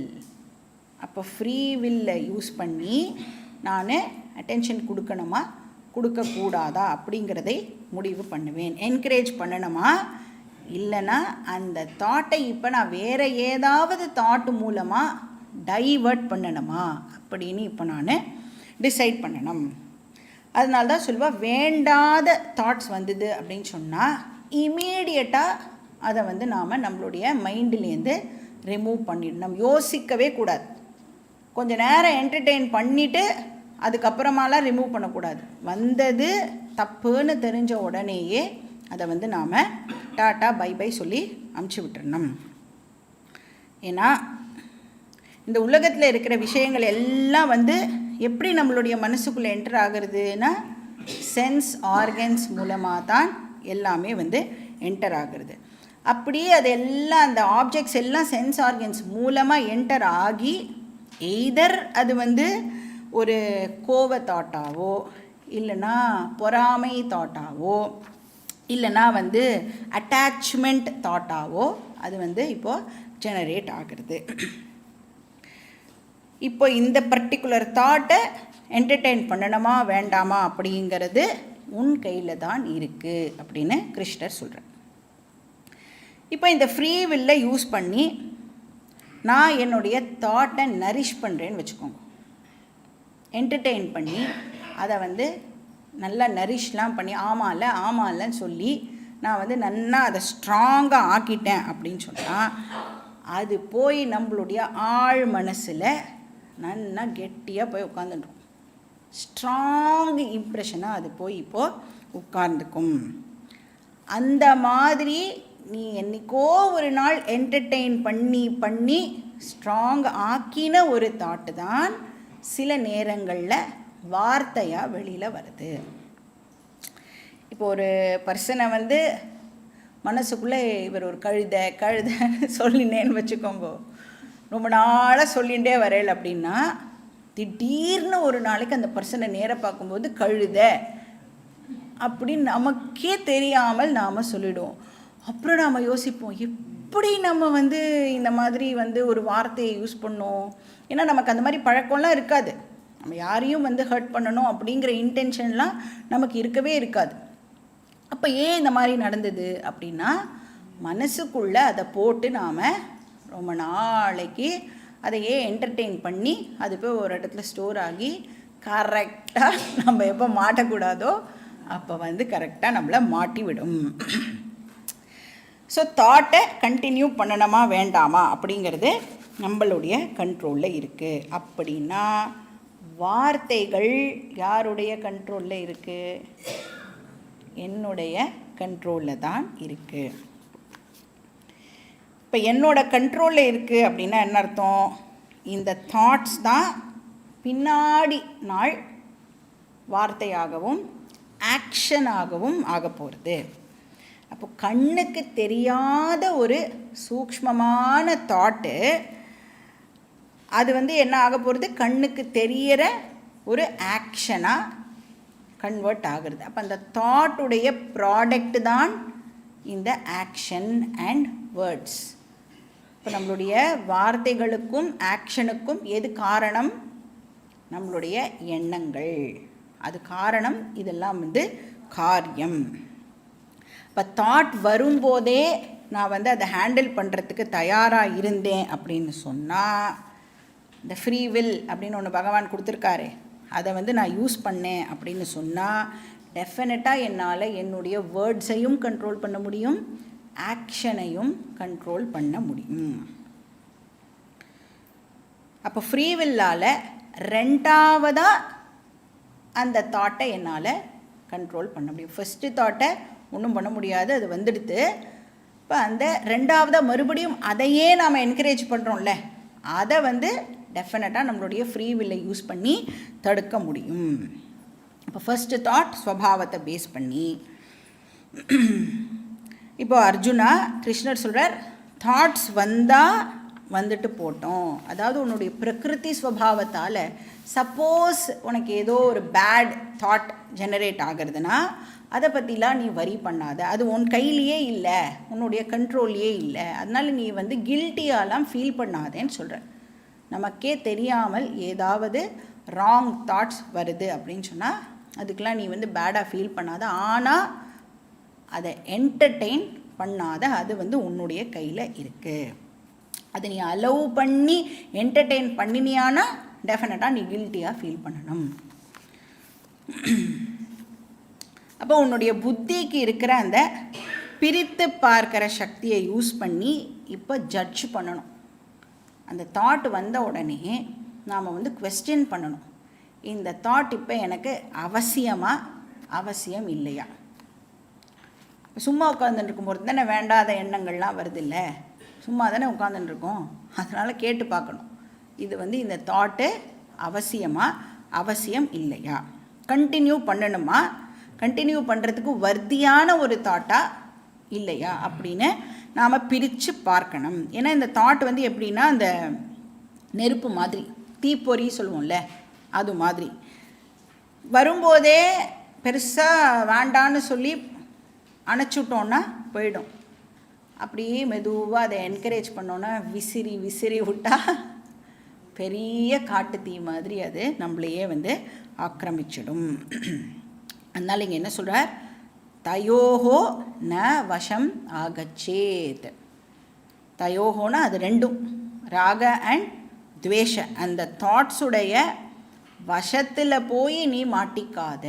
அப்போ ஃப்ரீ வில்லை யூஸ் பண்ணி நான் அட்டென்ஷன் கொடுக்கணுமா கொடுக்கக்கூடாதா அப்படிங்கிறதை முடிவு பண்ணுவேன். என்கரேஜ் பண்ணணுமா இல்லைன்னா அந்த தாட்டை இப்போ நான் வேறு ஏதாவது தாட்டு மூலமாக டைவர்ட் பண்ணணுமா அப்படின்னு இப்போ நான் டிசைட் பண்ணணும். அதனால தான் சொல்லுவா, வேண்டாத தாட்ஸ் வந்தது அப்படின்னு சொன்னால் இமீடியட்டாக அதை நாம் நம்மளுடைய மைண்ட்லேருந்து ரிமூவ் பண்ணிடணும். யோசிக்கவே கூடாது. கொஞ்சம் நேரம் என்டர்டெயின் பண்ணிவிட்டு அதுக்கப்புறமாலாம் ரிமூவ் பண்ணக்கூடாது. வந்தது தப்புன்னு தெரிஞ்ச உடனேயே அதை நாம் டாட்டா பை பை சொல்லி அமுச்சு விட்டுறணும். ஏன்னா இந்த உலகத்தில் இருக்கிற விஷயங்கள் எல்லாம் எப்படி நம்மளுடைய மனசுக்குள்ளே என்டர் ஆகுறதுன்னா சென்ஸ் ஆர்கன்ஸ் மூலமாக தான் எல்லாமே என்டர் ஆகுறது. அப்படியே அது எல்லாம் அந்த ஆப்ஜெக்ட்ஸ் எல்லாம் சென்ஸ் ஆர்கன்ஸ் மூலமாக என்டர் ஆகி எய்தர் அது ஒரு கோவ தாட்டாவோ இல்லைன்னா பொறாமை தாட்டாவோ இல்லைன்னா அட்டாச்மெண்ட் தாட்டாவோ அது இப்போது ஜெனரேட் ஆகிறது. இப்போ இந்த பர்டிகுலர் தாட்டை என்டர்டெயின் பண்ணணுமா வேண்டாமா அப்படிங்கிறது உன் கையில் தான் இருக்குது அப்படின்னு கிருஷ்ணர் சொல்கிறார். இப்போ இந்த ஃப்ரீ வில்லை யூஸ் பண்ணி நான் என்னுடைய தாட்டை நரிஷ் பண்ணுறேன்னு வச்சுக்கோங்க. என்டர்டெயின் பண்ணி அதை நல்லா நரிஷ்லாம் பண்ணி ஆமாம்லன்னு சொல்லி நான் நல்லா அதை ஸ்ட்ராங்காக ஆக்கிட்டேன் அப்படின்னு சொன்னால் அது போய் நம்மளுடைய ஆழ் மனசில் நல்லா கெட்டியாக போய் உட்காந்துடும். ஸ்ட்ராங் இம்ப்ரெஷனாக அது போய் இப்போது உட்கார்ந்துக்கும். அந்த மாதிரி நீ என்றைக்கோ ஒரு நாள் என்டர்டெயின் பண்ணி ஸ்ட்ராங் ஆக்கின ஒரு தாட்டு தான் சில நேரங்களில் வார்த்தையாக வெளியில் வருது. இப்போ ஒரு பர்சனை மனசுக்குள்ளே இவர் ஒரு கழுதைன்னு சொல்லினேன்னு வச்சுக்கோங்க, ரொம்ப நாளாக சொல்லிகிட்டே வரையல அப்படின்னா திடீர்னு ஒரு நாளைக்கு அந்த பர்சனை நேராக பார்க்கும்போது கழுதை அப்படின்னு நமக்கே தெரியாமல் நாம் சொல்லிவிடுவோம். அப்புறம் நாம் யோசிப்போம், எப்படி நம்ம இந்த மாதிரி ஒரு வார்த்தையை யூஸ் பண்ணோம். ஏன்னா நமக்கு அந்த மாதிரி பழக்கம்லாம் இருக்காது. நம்ம யாரையும் ஹர்ட் பண்ணணும் அப்படிங்கிற இன்டென்ஷன்லாம் நமக்கு இருக்கவே இருக்காது. அப்போ ஏன் இந்த மாதிரி நடந்தது அப்படின்னா மனசுக்குள்ளே அதை போட்டு நாம் ரொம்ப நாளைக்கு அதையே என்டர்டெயின் பண்ணி அது போய் ஒரு இடத்துல ஸ்டோர் ஆகி கரெக்டாக நம்ம எப்போ மாட்டக்கூடாதோ அப்போ கரெக்டாக நம்மளை மாட்டி விடும். ஸோ தாட்டை கண்டினியூ பண்ணணுமா வேண்டாமா அப்படிங்கிறது நம்மளுடைய கண்ட்ரோலில் இருக்குது. அப்படின்னா வார்த்தைகள் யாருடைய கண்ட்ரோலில் இருக்குது? என்னுடைய கண்ட்ரோலில் தான் இருக்குது. இப்போ என்னோட கண்ட்ரோலில் இருக்குது அப்படின்னா என்ன அர்த்தம்? இந்த தாட்ஸ் தான் பின்னாடி நாள் வார்த்தையாகவும் ஆக்ஷனாகவும் ஆக போகிறது. அப்போ கண்ணுக்கு தெரியாத ஒரு சூக்ஷ்மமான தாட்டு அது என்ன ஆக போகிறது? கண்ணுக்கு தெரிகிற ஒரு ஆக்ஷனாக கன்வெர்ட் ஆகிறது. அப்போ அந்த தாட்டுடைய ப்ராடக்ட் தான் இந்த ஆக்ஷன் அண்ட் வேர்ட்ஸ். இப்போ நம்மளுடைய வார்த்தைகளுக்கும் ஆக்ஷனுக்கும் எது காரணம்? நம்மளுடைய எண்ணங்கள். அது காரணம், இதெல்லாம் காரியம். இப்போ தாட் வரும்போதே நான் அதை ஹேண்டில் பண்ணுறதுக்கு தயாராக இருந்தேன் அப்படின்னு சொன்னால் இந்த ஃப்ரீ வில் அப்படின்னு ஒன்று பகவான் கொடுத்துருக்காரு, அதை நான் யூஸ் பண்ணேன் அப்படின்னு சொன்னால் டெஃபினட்டாக என்னால் என்னுடைய வேர்ட்ஸையும் கண்ட்ரோல் பண்ண முடியும், ஆக்ஷனையும் கண்ட்ரோல் பண்ண முடியும். அப்போ ஃப்ரீ வில்லால் ரெண்டாவதாக அந்த தாட்டை என்னால் கண்ட்ரோல் பண்ண முடியும். ஃபஸ்ட்டு தாட்டை ஒன்றும் பண்ண முடியாது, அது வந்துடுது. இப்போ அந்த ரெண்டாவதாக மறுபடியும் அதையே நாம் என்கரேஜ் பண்ணுறோம்ல, அதை டெஃபினட்டாக நம்மளுடைய ஃப்ரீ வில்லை யூஸ் பண்ணி தடுக்க முடியும். இப்போ ஃபஸ்ட்டு தாட் ஸ்வபாவத்தை பேஸ் பண்ணி. இப்போ அர்ஜுனா கிருஷ்ணர் சொல்கிறார், தாட்ஸ் வந்தால் வந்துட்டு போட்டோம். அதாவது உன்னுடைய பிரகிருதி ஸ்வபாவத்தால் சப்போஸ் உனக்கு ஏதோ ஒரு பேட் தாட் ஜெனரேட் ஆகிறதுனா அதை பற்றிலாம் நீ வரி பண்ணாத. அது உன் கையிலையே இல்லை, உன்னுடைய கண்ட்ரோல்லையே இல்லை. அதனால் நீ கில்ட்டியாலாம் ஃபீல் பண்ணாதேன்னு சொல்கிற. நமக்கே தெரியாமல் ஏதாவது ராங் தாட்ஸ் வருது அப்படின்னு சொன்னால் அதுக்கெலாம் நீ பேடாக ஃபீல் பண்ணாத. ஆனால் அதை என்டர்டெயின் பண்ணாத. அது உன்னுடைய கையில் இருக்குது. அதை நீ அலோவ் பண்ணி என்டர்டெயின் பண்ணினியானா டெஃபினட்டாக நீ கில்ட்டியாக ஃபீல் பண்ணணும். அப்போ உன்னுடைய புத்திக்கு இருக்கிற அந்த பிரித்து பார்க்குற சக்தியை யூஸ் பண்ணி இப்போ ஜட்ஜ் பண்ணணும். அந்த தாட் வந்த உடனே நாம் குவெஸ்டின் பண்ணணும். இந்த தாட் இப்போ எனக்கு அவசியம் இல்லையா? சும்மா உட்காந்துருக்கும்போது தானே வேண்டாத எண்ணங்கள்லாம் வருது இல்லை, சும்மா தானே உட்காந்துருக்கோம். அதனால் கேட்டு பார்க்கணும், இது இந்த தாட்டு அவசியம் இல்லையா? கண்டினியூ பண்ணணுமா? கண்டினியூ பண்ணுறதுக்கு வர்த்தியான ஒரு தாட்டாக இல்லையா அப்படின்னு நாம் பிரித்து பார்க்கணும். ஏன்னா இந்த தாட் எப்படின்னா அந்த நெருப்பு மாதிரி, தீப்பொறி சொல்லுவோம்ல, அது மாதிரி வரும்போதே பெருசாக வேண்டான்னு சொல்லி அணைச்சுட்டோன்னா போயிடும். அப்படியே மெதுவாக அதை என்கரேஜ் பண்ணோன்னா விசிறி விட்டால் பெரிய காட்டு தீ மாதிரி அது நம்மளையே ஆக்கிரமிச்சிடும். அதனால் இங்கே என்ன சொல்கிறார்? தயோஹோ ந வசம் ஆகச்சேத். தயோஹோனா அது ரெண்டும், ராக அண்ட் துவேஷ, அந்த தாட்ஸுடைய வசத்தில் போய் நீ மாட்டிக்காத,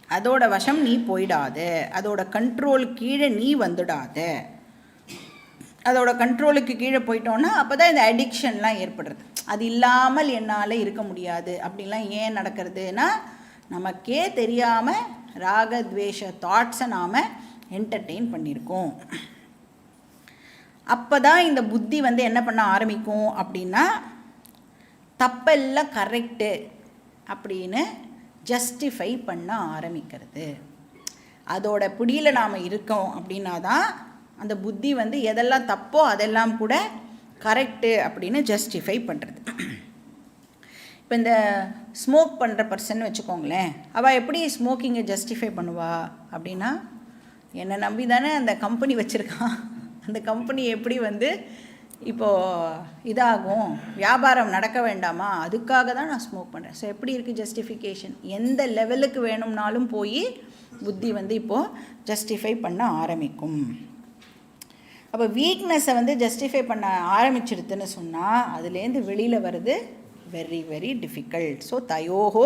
அதோட வசம் நீ போயிடாத, அதோட கண்ட்ரோல் கீழே நீ வந்துடாத. அதோட கண்ட்ரோலுக்கு கீழே போயிட்டோன்னா அப்போ தான் இந்த அடிக்ஷன்லாம் ஏற்படுறது. அது இல்லாமல் என்னால் இருக்க முடியாது அப்படின்லாம் ஏன் நடக்கிறதுனா நமக்கே தெரியாமல் ராகத்வேஷ தாட்ஸை நாம் என்டர்டெயின் பண்ணியிருக்கோம். அப்போ தான் இந்த புத்தி என்ன பண்ண ஆரம்பிக்கும் அப்படின்னா தப்பெல்லாம் கரெக்டு அப்படின்னு ஜஸ்டிஃபை பண்ண ஆரம்பிக்கிறது. அதோட பிடியில் நாம் இருக்கோம் அப்படின்னா தான் அந்த புத்தி எதெல்லாம் தப்போ அதெல்லாம் கூட கரெக்டு அப்படின்னு ஜஸ்டிஃபை பண்ணுறது. இப்போ இந்த ஸ்மோக் பண்ணுற பர்சன் வச்சுக்கோங்களேன், அவள் எப்படி ஸ்மோக்கிங்கை ஜஸ்டிஃபை பண்ணுவா அப்படின்னா, என்னை நம்பி தானே அந்த கம்பெனி வச்சுருக்கான், அந்த கம்பெனி எப்படி இப்போது இதாகும், வியாபாரம் நடக்க வேண்டாமா, அதுக்காக தான் நான் ஸ்மோக் பண்ணுறேன். ஸோ எப்படி இருக்குது ஜஸ்டிஃபிகேஷன்? எந்த லெவலுக்கு வேணும்னாலும் போய் புத்தி இப்போது ஜஸ்டிஃபை பண்ண ஆரம்பிக்கும். அப்போ வீக்னஸை ஜஸ்டிஃபை பண்ண ஆரம்பிச்சிடுதுன்னு சொன்னால் அதுலேருந்து வெளியில் வருது வெரி வெரி டிஃபிகல்ட். ஸோ தயோஹோ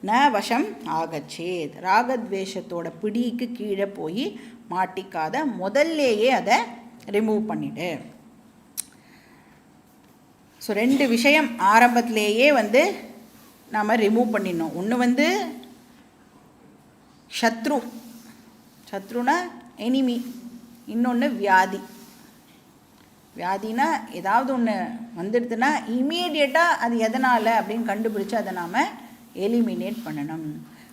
ந வசம் ஆகச்சேத். ராகத்வேஷத்தோட பிடிக்கு கீழே போய் மாட்டிக்காத, முதல்லையே அதை ரிமூவ் பண்ணிவிடு. ஸோ ரெண்டு விஷயம் ஆரம்பத்திலேயே நாம் ரிமூவ் பண்ணிடணும். ஒன்று சத்ருனா எனிமி, இன்னொன்று வியாதினா ஏதாவது ஒன்று வந்துடுதுன்னா இம்மீடியட்டாக அது எதனால் அப்படின்னு கண்டுபிடிச்சி அதை நாம் எலிமினேட் பண்ணணும்.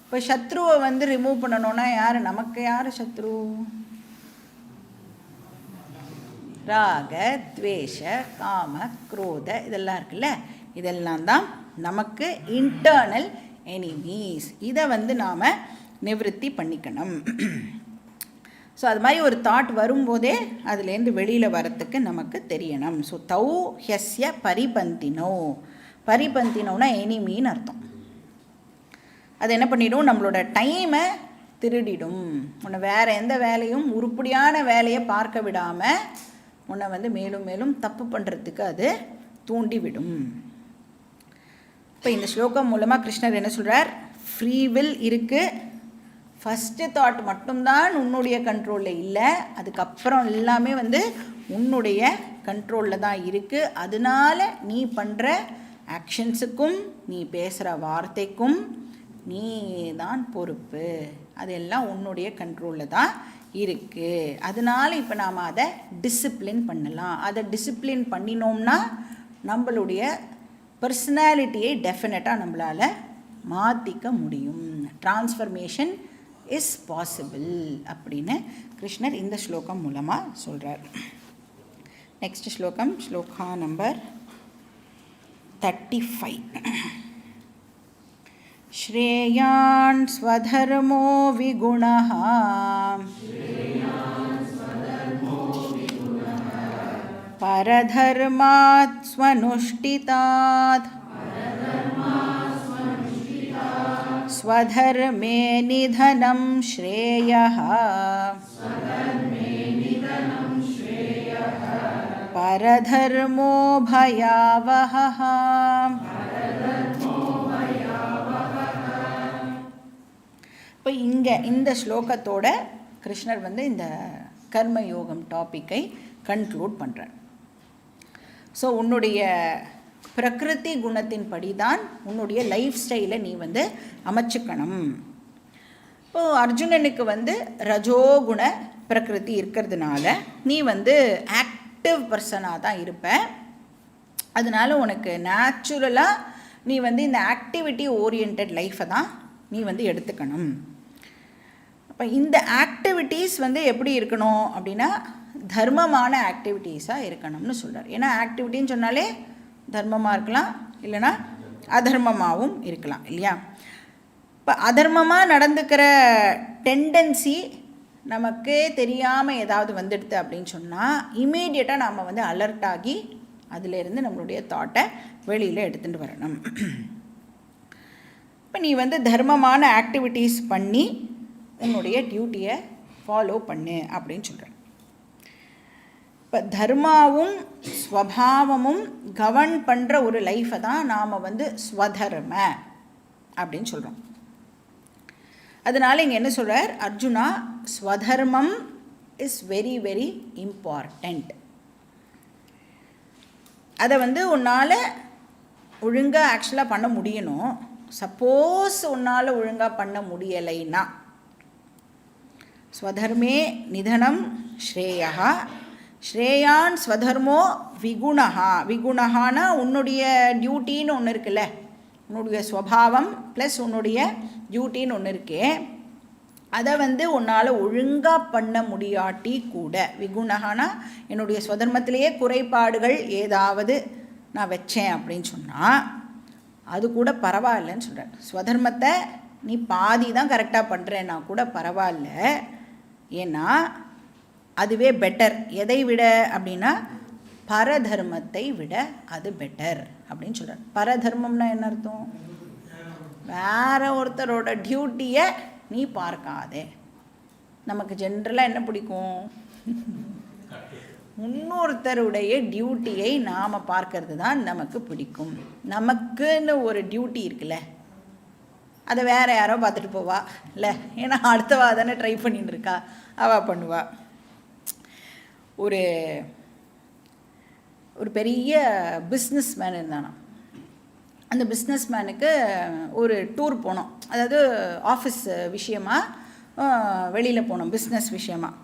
இப்போ சத்ருவை ரிமூவ் பண்ணணுன்னா நமக்கு யார் சத்ரு? ராக துவேஷ காம குரோத இதெல்லாம் இருக்குல்ல, இதெல்லாம் தான் நமக்கு இன்டர்னல் எனிமீஸ். இதை நாம் நிவர்த்தி பண்ணிக்கணும். ஸோ அது மாதிரி ஒரு தாட் வரும்போதே அதுலேருந்து வெளியில் வரத்துக்கு நமக்கு தெரியணும். ஸோ தௌ ஹெஸ்ய பரிபந்தினோனா எனிமின்னு அர்த்தம். அது என்ன பண்ணிடும்? நம்மளோட டைமை திருடிடும். உன்னை வேறு எந்த வேலையும் உருப்படியான வேலையை பார்க்க விடாமல் உன்னை மேலும் மேலும் தப்பு பண்ணுறதுக்கு அது தூண்டிவிடும். இப்போ இந்த ஸ்லோகம் மூலமாக கிருஷ்ணர் என்ன சொல்கிறார்? ஃப்ரீ வில் இருக்குது, ஃபஸ்ட்டு தாட் மட்டும்தான் உன்னுடைய கண்ட்ரோலில் இல்லை, அதுக்கப்புறம் எல்லாமே வந்து உன்னுடைய கண்ட்ரோலில் தான் இருக்குது. அதனால நீ பண்ணுற ஆக்ஷன்ஸுக்கும் நீ பேசுகிற வார்த்தைக்கும் நீ தான் பொறுப்பு. அதெல்லாம் உன்னுடைய கண்ட்ரோலில் தான் இருக்குது. அதனால இப்போ நாம் அதை டிசிப்ளின் பண்ணலாம். அதை டிசிப்ளின் பண்ணினோம்னா நம்மளுடைய பர்சனாலிட்டியை டெஃபினட்டாக நம்மளால் மாற்றிக்க முடியும். டிரான்ஸ்ஃபர்மேஷன் இஸ் பாசிபிள் அப்படின்னு கிருஷ்ணர் இந்த ஸ்லோகம் மூலமாக சொல்கிறார். நெக்ஸ்ட் ஸ்லோகம், ஸ்லோகா நம்பர் 35. ஸ்ரேயான் ஸ்வதர்மோ விகுணஹ பரதர்மாத் ஸ்வனுஷ்டிதாத் ஸ்வதர்மே நிதனம் ஸ்ரேயः பரதர்மோ பயாவஹः. இப்போ இங்கே இந்த ஸ்லோகத்தோட கிருஷ்ணர் வந்து இந்த கர்மயோகம் டாப்பிக்கை கன்க்ளூட் பண்ணுறார். ஸோ உன்னுடைய பிரகிருதி குணத்தின்படி தான் உன்னுடைய லைஃப் ஸ்டைலை நீ வந்து அமைச்சுக்கணும். இப்போது அர்ஜுனனுக்கு வந்து ரஜோகுண பிரகிருதி இருக்கிறதுனால நீ வந்து ஆக்டிவ் பர்சனாக தான் இருப்ப. அதனால உனக்கு நேச்சுரலாக நீ வந்து இந்த ஆக்டிவிட்டி ஓரியன்ட் லைஃப்பை தான் நீ வந்து எடுத்துக்கணும். அப்போ இந்த ஆக்டிவிட்டீஸ் வந்து எப்படி இருக்கணும் அப்படின்னா தர்மமான ஆக்டிவிட்டீஸாக இருக்கணும்னு சொல்கிறார். ஏன்னா ஆக்டிவிட்டின்னு சொன்னாலே தர்மமாக இருக்கலாம், இல்லைனா அதர்மமாகவும் இருக்கலாம் இல்லையா. இப்போ அதர்மமாக நடந்துக்கிற டெண்டன்சி நமக்கே தெரியாமல் ஏதாவது வந்துடுது அப்படின்னு சொன்னால் இமீடியட்டாக நாம் வந்து அலர்ட் ஆகி அதிலேருந்து நம்மளுடைய தாட்டை வெளியில் எடுத்துகிட்டு வரணும். இப்போ நீ வந்து தர்மமான ஆக்டிவிட்டீஸ் பண்ணி உன்னுடைய டியூட்டியை ஃபாலோ பண்ணு அப்படின்னு சொல்கிறேன். இப்போ தர்மாவும் ஸ்வபாவமும் கவர்ன் பண்ணுற ஒரு லைஃப்பை தான் நாம் வந்து ஸ்வதர்ம அப்படின்னு சொல்கிறோம். அதனால் இங்கே என்ன சொல்கிறார் அர்ஜுனா, ஸ்வதர்மம் இஸ் வெரி வெரி இம்பார்ட்டண்ட். அதை வந்து உன்னால் ஒழுங்காக ஆக்சுவலாக பண்ண முடியணும். சப்போஸ் உன்னால் ஒழுங்காக பண்ண முடியலைன்னா ஸ்வதர்மே நிதனம் ஸ்ரேயா, ஸ்ரேயான் ஸ்வதர்மோ விகுணஹா. விகுணஹானா உன்னுடைய டியூட்டின்னு ஒன்று இருக்குல்ல, உன்னுடைய ஸ்வபாவம் ப்ளஸ் உன்னுடைய டியூட்டின்னு ஒன்று இருக்கே, அதை வந்து உன்னால் ஒழுங்காக பண்ண முடியாட்டி கூட, விகுணஹானா என்னுடைய ஸ்வதர்மத்திலேயே குறைபாடுகள் ஏதாவது நான் வச்சேன் அப்படின்னு சொன்னால் அது கூட பரவாயில்லன்னு சொல்கிறேன். ஸ்வதர்மத்தை நீ பாதி தான் கரெக்டாக பண்ணுறேன்னா கூட பரவாயில்ல, ஏன்னா அதுவே பெட்டர். எதை விட அப்படின்னா பரதர்மத்தை விட அது பெட்டர் அப்படின்னு சொல்கிறார். பரதர்மம்னா என்ன அர்த்தம்? வேற ஒருத்தரோட டியூட்டியை நீ பார்க்காதே. நமக்கு ஜென்ரலாக என்ன பிடிக்கும்? இன்னொருத்தருடைய டியூட்டியை நாம் பார்க்கறது தான் நமக்கு பிடிக்கும். நமக்குன்னு ஒரு டியூட்டி இருக்குல்ல, அதை வேறு யாரோ பார்த்துட்டு போவா இல்லை, ஏன்னா அடுத்தவா தானே ட்ரை பண்ணிட்டு இருக்கா, அவள் பண்ணுவா. ஒரு பெரிய பிஸ்னஸ் மேன் இருந்தானா. அந்த பிஸ்னஸ் மேனுக்கு ஒரு டூர் போனோம், அதாவது ஆஃபீஸ் விஷயமாக வெளியில் போனோம், பிஸ்னஸ் விஷயமாக.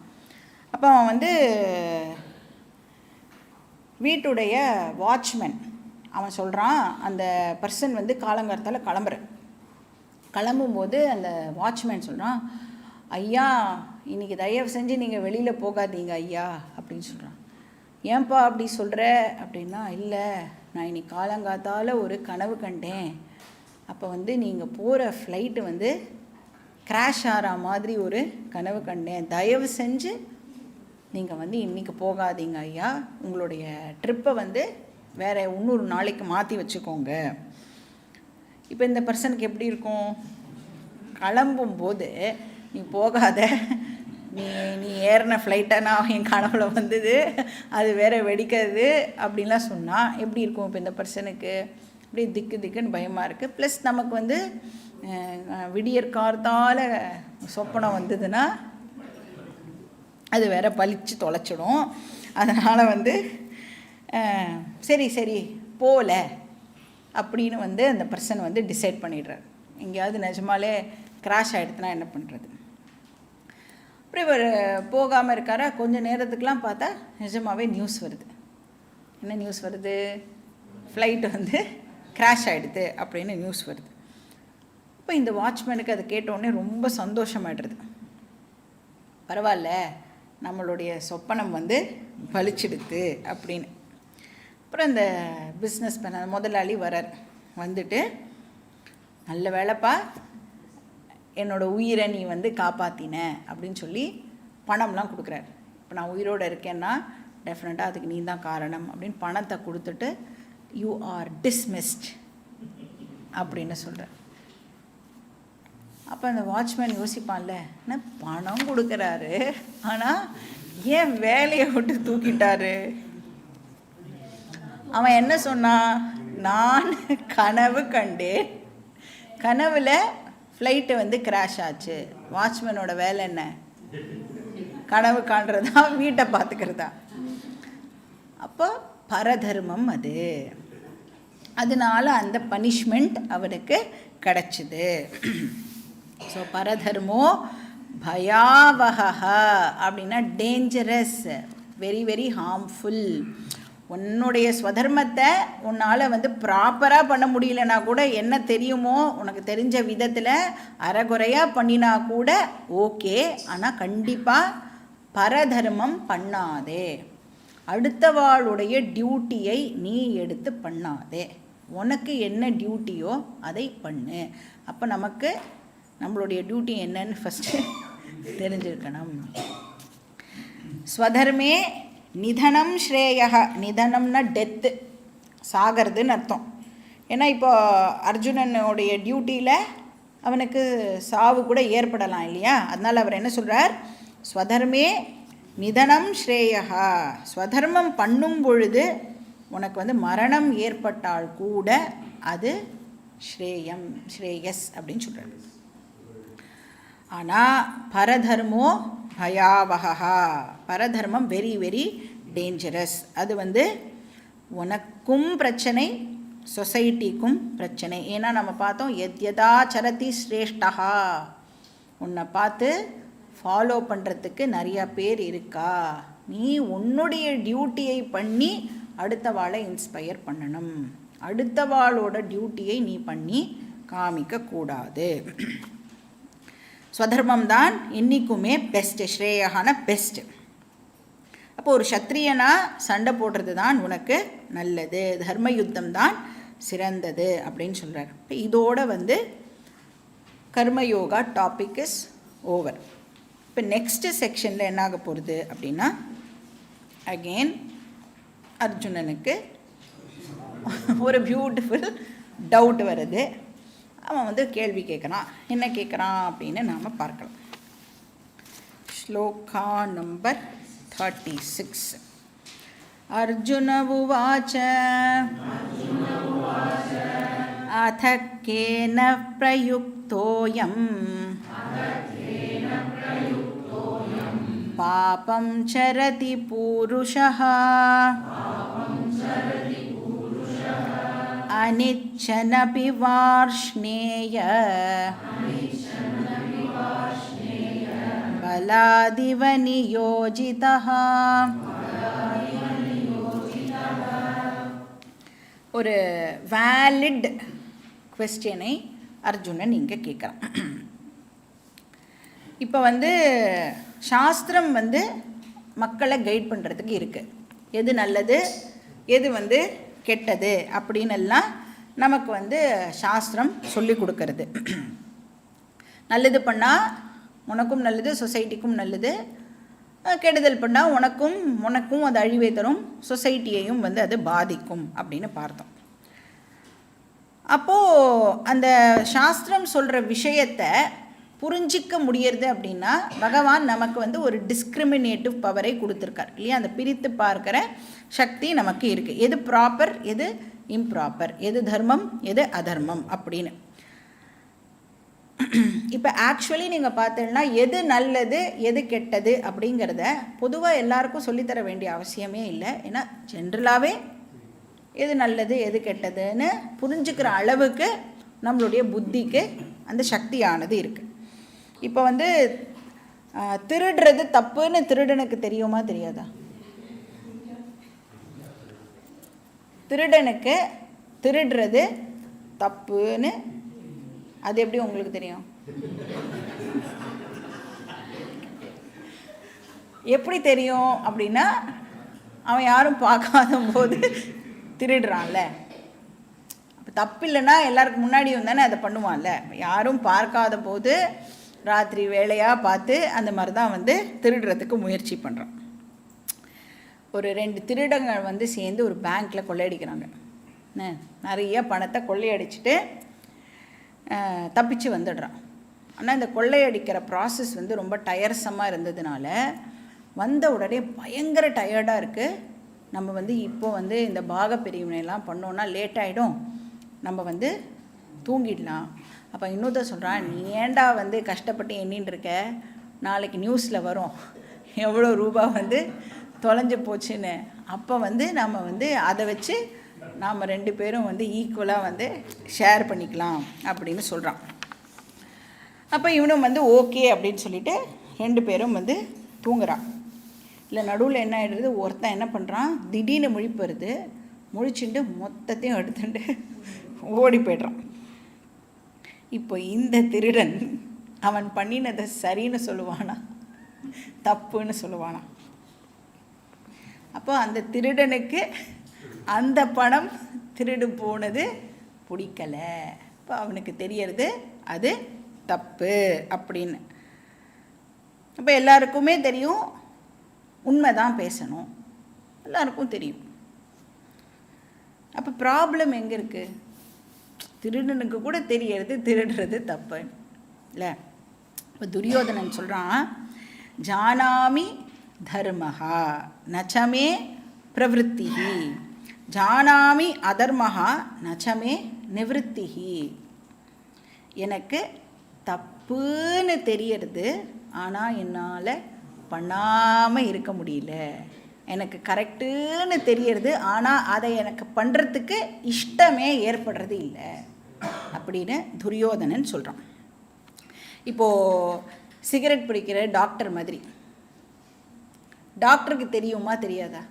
அப்போ அவன் வந்து வீட்டுடைய வாட்ச்மேன் அவன் சொல்கிறான், அந்த பர்சன் வந்து காலங்காலத்தால் கிளம்பும்போது அந்த வாட்ச்மேன் சொல்கிறான், ஐயா இன்றைக்கி தயவு செஞ்சு நீங்கள் வெளியில் போகாதீங்க ஐயா அப்படின்னு சொல்கிறான். ஏன்பா அப்படி சொல்கிற அப்படின்னா, இல்லை நான் இன்னைக்கு காலங்காத்தால் ஒரு கனவு கண்டேன். அப்போ வந்து நீங்கள் போகிற ஃப்ளைட்டு வந்து கிராஷ் ஆகிற மாதிரி ஒரு கனவு கண்டேன். தயவு செஞ்சு நீங்கள் வந்து இன்றைக்கி போகாதீங்க ஐயா, உங்களுடைய ட்ரிப்பை வந்து வேறு இன்னொரு நாளைக்கு மாற்றி வச்சுக்கோங்க. இப்போ இந்த பர்சனுக்கு எப்படி இருக்கும்? கிளம்பும்போது நீ போகாத, நீ ஏறின ஃப்ளைட்டை நான் என் கனவுல வந்தது, அது வேறு வெடிக்கிறது அப்படின்லாம் சொன்னால் எப்படி இருக்கும்? இப்போ இந்த பர்சனுக்கு அப்படியே திக்குன்னு பயமாக இருக்குது. ப்ளஸ் நமக்கு வந்து விடியற்கார்த்தால சொப்பனம் வந்ததுன்னா அது வேற பழிச்சு தொலைச்சிடும். அதனால் வந்து சரி சரி போகல அப்படின்னு வந்து அந்த பர்சன் வந்து டிசைட் பண்ணிடுறார். எங்கேயாவது நிஜமாலே கிராஷ் ஆகிடுதுன்னா என்ன பண்ணுறது? அப்புறம் இவர் போகாமல் இருக்காரா, கொஞ்சம் நேரத்துக்கெலாம் பார்த்தா நிஜமாகவே நியூஸ் வருது. என்ன நியூஸ் வருது? ஃப்ளைட்டு வந்து கிராஷ் ஆகிடுது அப்படின்னு நியூஸ் வருது. இப்போ இந்த வாட்ச்மேனுக்கு அதை கேட்டோடனே ரொம்ப சந்தோஷமாயிடுறது. பரவாயில்ல, நம்மளுடைய சொப்பனம் வந்து பழிச்சிடுது அப்படின்னு. அப்புறம் இந்த பிஸ்னஸ் பண்ண முதலாளி வரார். வந்துட்டு, நல்ல வேலைப்பா, என்னோடய உயிரை நீ வந்து காப்பாற்றின அப்படின்னு சொல்லி பணம்லாம் கொடுக்குறாரு. இப்போ நான் உயிரோடு இருக்கேன்னா டெஃபினட்டாக அதுக்கு நீ தான் காரணம் அப்படின்னு பணத்தை கொடுத்துட்டு யூ ஆர் டிஸ்மிஸ்ட் அப்படின்னு சொல்கிறார். அப்போ அந்த வாட்ச்மேன் யோசிப்பான்ல, என்ன பணம் கொடுக்குறாரு, ஆனால் ஏன் வேலையை விட்டு தூக்கிட்டாரு? அவன் என்ன சொன்னான்? நான் கனவு கண்டேன், கனவில் ஃப்ளைட்டு வந்து கிராஷ் ஆச்சு. வாட்ச்மேனோட வேலை என்ன? கனவு காண்றதா, வீட்டை பார்த்துக்கிறதா? அப்போ பரதர்மம் அது. அதனால அந்த பனிஷ்மெண்ட் அவனுக்கு கிடச்சிது. ஸோ பரதர்மோ பயாவஹா அப்படின்னா டேஞ்சரஸ், வெரி வெரி ஹார்ம்ஃபுல். உன்னுடைய ஸ்வதர்மத்தை உன்னால் வந்து ப்ராப்பராக பண்ண முடியலனா கூட, என்ன தெரியுமோ உனக்கு தெரிஞ்ச விதத்தில் அறகுறையாக பண்ணினா கூட ஓகே, ஆனால் கண்டிப்பாக பரதர்மம் பண்ணாதே. அடுத்தவாளுடைய டியூட்டியை நீ எடுத்து பண்ணாதே. உனக்கு என்ன டியூட்டியோ அதை பண்ணு. அப்போ நமக்கு நம்மளுடைய டியூட்டி என்னன்னு ஃபஸ்ட்டு தெரிஞ்சிருக்கணும். ஸ்வதர்மே நிதனம் ஸ்ரேயா. நிதனம்னா டெத்து, சாகிறதுன்னு அர்த்தம். ஏன்னா இப்போ அர்ஜுனனுடைய டியூட்டியில் அவனுக்கு சாவு கூட ஏற்படலாம் இல்லையா? அதனால் அவர் என்ன சொல்கிறார்? ஸ்வதர்மே நிதனம் ஸ்ரேயா. ஸ்வதர்மம் பண்ணும் பொழுது உனக்கு வந்து மரணம் ஏற்பட்டால் கூட அது ஸ்ரேயம், ஸ்ரேயஸ் அப்படின்னு சொல்கிறார். ஆனால் பரதர்மோ பயாவஹா. பரதர்மம் வெரி வெரி டேஞ்சரஸ். அது வந்து உனக்கும் பிரச்சனை, சொசைட்டிக்கும் பிரச்சனை. ஏன்னா நம்ம பார்த்தோம், எத்யதா சரதி ஸ்ரேஷ்டா. உன்னை பார்த்து ஃபாலோ பண்ணுறதுக்கு நிறையா பேர் இருக்கா. நீ உன்னுடைய டியூட்டியை பண்ணி அடுத்தவாளை இன்ஸ்பயர் பண்ணணும். அடுத்தவாளோட டியூட்டியை நீ பண்ணி காமிக்கக்கூடாது. ஸ்வதர்மம் தான் என்றைக்குமே பெஸ்ட்டு, ஸ்ரேயான பெஸ்ட்டு. அப்போ ஒரு சத்திரியனா சண்டை போடுறது தான் உனக்கு நல்லது, தர்ம யுத்தம் தான் சிறந்தது அப்படின்னு சொல்கிறார். இப்போ இதோட வந்து கர்மயோகா டாபிக் இஸ் ஓவர். இப்போ நெக்ஸ்ட்டு செக்ஷனில் என்ன ஆக போகிறது அப்படின்னா, அகெயின் அர்ஜுனனுக்கு ஒரு பியூட்டிஃபுல் டவுட் வருது. அவன் வந்து கேள்வி கேட்குறான். என்ன கேட்குறான் அப்படின்னு நாம் பார்க்கலாம். ஸ்லோகா நம்பர் 36. அர்ஜுன உவாச்ச அத கேன பிரயுக்தோயம் பாபம் சரதி பூருஷः அனிச்சனபி வார்ஷ்ணேய பலாதிவ நியோஜிதः. ஒரு வேலிட் குவெஸ்டியனை அர்ஜுனன் இங்கே கேட்குறான். இப்போ வந்து சாஸ்திரம் வந்து மக்களை கைட் பண்ணுறதுக்கு இருக்குது. எது நல்லது, எது வந்து கெட்டது அப்படின்னு எல்லாம் நமக்கு வந்து சாஸ்திரம் சொல்லி கொடுக்கறது. நல்லது பண்ணால் உனக்கும் நல்லது, சொசைட்டிக்கும் நல்லது. கெடுதல் பண்ணால் உனக்கும் அது அழிவை தரும், சொசைட்டியையும் வந்து அது பாதிக்கும் அப்படின்னு பார்த்தோம். அப்போது அந்த சாஸ்திரம் சொல்கிற விஷயத்தை புரிஞ்சிக்க முடியறது அப்படின்னா பகவான் நமக்கு வந்து ஒரு டிஸ்கிரிமினேட்டிவ் பவரை கொடுத்துருக்கார் இல்லையா? அந்த பிரித்து பார்க்குற சக்தி நமக்கு இருக்குது. எது ப்ராப்பர், எது இம்ப்ராப்பர், எது தர்மம், எது அதர்மம் அப்படின்னு. இப்போ ஆக்சுவலி நீங்கள் பார்த்தீங்கன்னா எது நல்லது எது கெட்டது அப்படிங்கிறத பொதுவாக எல்லாருக்கும் சொல்லித்தர வேண்டிய அவசியமே இல்லை. ஏன்னா ஜென்ரலாகவே எது நல்லது எது கெட்டதுன்னு புரிஞ்சுக்கிற அளவுக்கு நம்மளுடைய புத்திக்கு அந்த சக்தியானது இருக்குது. இப்போ வந்து திருடுறது தப்புன்னு திருடனுக்கு தெரியுமா தெரியாதா? திருடனுக்கு திருடுறது தப்புன்னு அது எப்படி உங்களுக்கு தெரியும்? எப்படி தெரியும் அப்படின்னா, அவன் யாரும் பார்க்காத போது திருடுறான்ல. அப்போ தப்பு இல்லைன்னா எல்லாருக்கும் முன்னாடியும் தானே அதை பண்ணுவான்ல. யாரும் பார்க்காத போது ராத்திரி வேலையாக பார்த்து அந்த மாதிரி தான் வந்து திருடுறதுக்கு முயற்சி பண்ணுறான். ஒரு 2 திருடங்கள் வந்து சேர்ந்து ஒரு பேங்க்கில் கொள்ளையடிக்கிறாங்க. நிறைய பணத்தை கொள்ளையடிச்சிட்டு தப்பிச்சு வந்துடுறான். ஆனால் இந்த கொள்ளையடிக்கிற ப்ராசஸ் வந்து ரொம்ப டயர்சமாக இருந்ததுனால வந்த உடனே பயங்கர டயர்டாக இருக்குது. நம்ம வந்து இப்போ வந்து இந்த பாக பிரிவினையெல்லாம் பண்ணோன்னா லேட் ஆகிடும், நம்ம வந்து தூங்கிடலாம். அப்போ இன்னொருத்தர் சொல்கிறான், நீ ஏண்டா வந்து கஷ்டப்பட்டு எண்ணின்னு இருக்க, நாளைக்கு நியூஸில் வரும் எவ்வளோ ரூபா வந்து தொலைஞ்சு போச்சுன்னு. அப்போ வந்து நம்ம வந்து அதை வச்சு நாம் 2 பேரும் வந்து ஈக்குவலாக வந்து ஷேர் பண்ணிக்கலாம் அப்படின்னு சொல்கிறான். அப்போ இவனும் வந்து ஓகே அப்படின்னு சொல்லிவிட்டு 2 பேரும் வந்து தூங்குறான். இல்லை நடுவில் என்ன ஆகிடுறது, ஒருத்தன் என்ன பண்ணுறான், திடீர்னு முழிப்பு வருது, முழிச்சுட்டு மொத்தத்தையும் எடுத்துட்டு ஓடி போய்ட்றான். இப்போ இந்த திருடன் அவன் பண்ணினதை சரின்னு சொல்லுவானா தப்புன்னு சொல்லுவானா? அப்போ அந்த திருடனுக்கு அந்த பணம் திருடு போனது பிடிக்கலை. இப்போ அவனுக்கு தெரியறது அது தப்பு அப்படின்னு. அப்போ எல்லாருக்குமே தெரியும் உண்மை தான் பேசணும், எல்லாருக்கும் தெரியும். அப்போ ப்ராப்ளம் எங்கே இருக்குது? திருடனுக்கு கூட தெரியறது திருடுறது தப்பு இல்லை. இப்போ துரியோதனன் சொல்கிறான், ஜானாமி தர்மஹா நச்சமே பிரவருத்திஹி ஜானாமி அதர்மஹா நச்சமே நிவృத்திஹி. எனக்கு தப்புன்னு தெரியறது, ஆனால் என்னால் பண்ணாமல் இருக்க முடியல. எனக்கு கரெக்டுன்னு தெரியறது, ஆனால் அதை எனக்கு பண்ணுறதுக்கு இஷ்டமே ஏற்படுறது இல்லை அப்படின்னு துரியோதனன் சொல்கிறான். இப்போது சிகரெட் பிடிக்கிற டாக்டர் மாதிரி, டாக்டருக்கு தெரியுமா தெரியாதா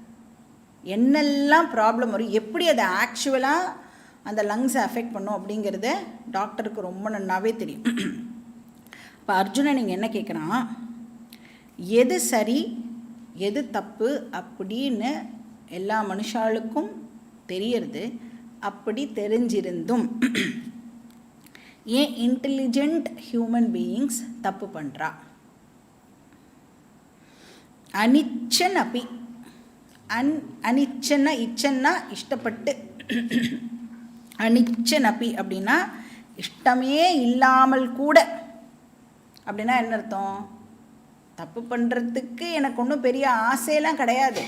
என்னெல்லாம் ப்ராப்ளம் வரும், எப்படி அதை ஆக்சுவலாக அந்த லங்ஸை அஃபெக்ட் பண்ணும் அப்படிங்கிறத டாக்டருக்கு ரொம்ப நல்லாவே தெரியும். இப்போ அர்ஜுனன் நீங்கள் என்ன கேட்குறான், எது சரி எது தப்பு அப்படின்னு எல்லா மனுஷாளுக்கும் தெரியறது. அப்படி தெரிஞ்சிருந்தும் ஏன் இன்டெலிஜென்ட் ஹியூமன் பீயிங்ஸ் தப்பு பண்ணுறா? அனிச்சன் அப்பி, அனிச்சன்னா இச்சன்னா இஷ்டப்பட்டு, அனிச்சன் அப்பி அப்படின்னா இஷ்டமே இல்லாமல் கூட. அப்படின்னா என்ன அர்த்தம்? தப்பு பண்ணுறதுக்கு எனக்கு ஒன்றும் பெரிய ஆசையெல்லாம் கிடையாது.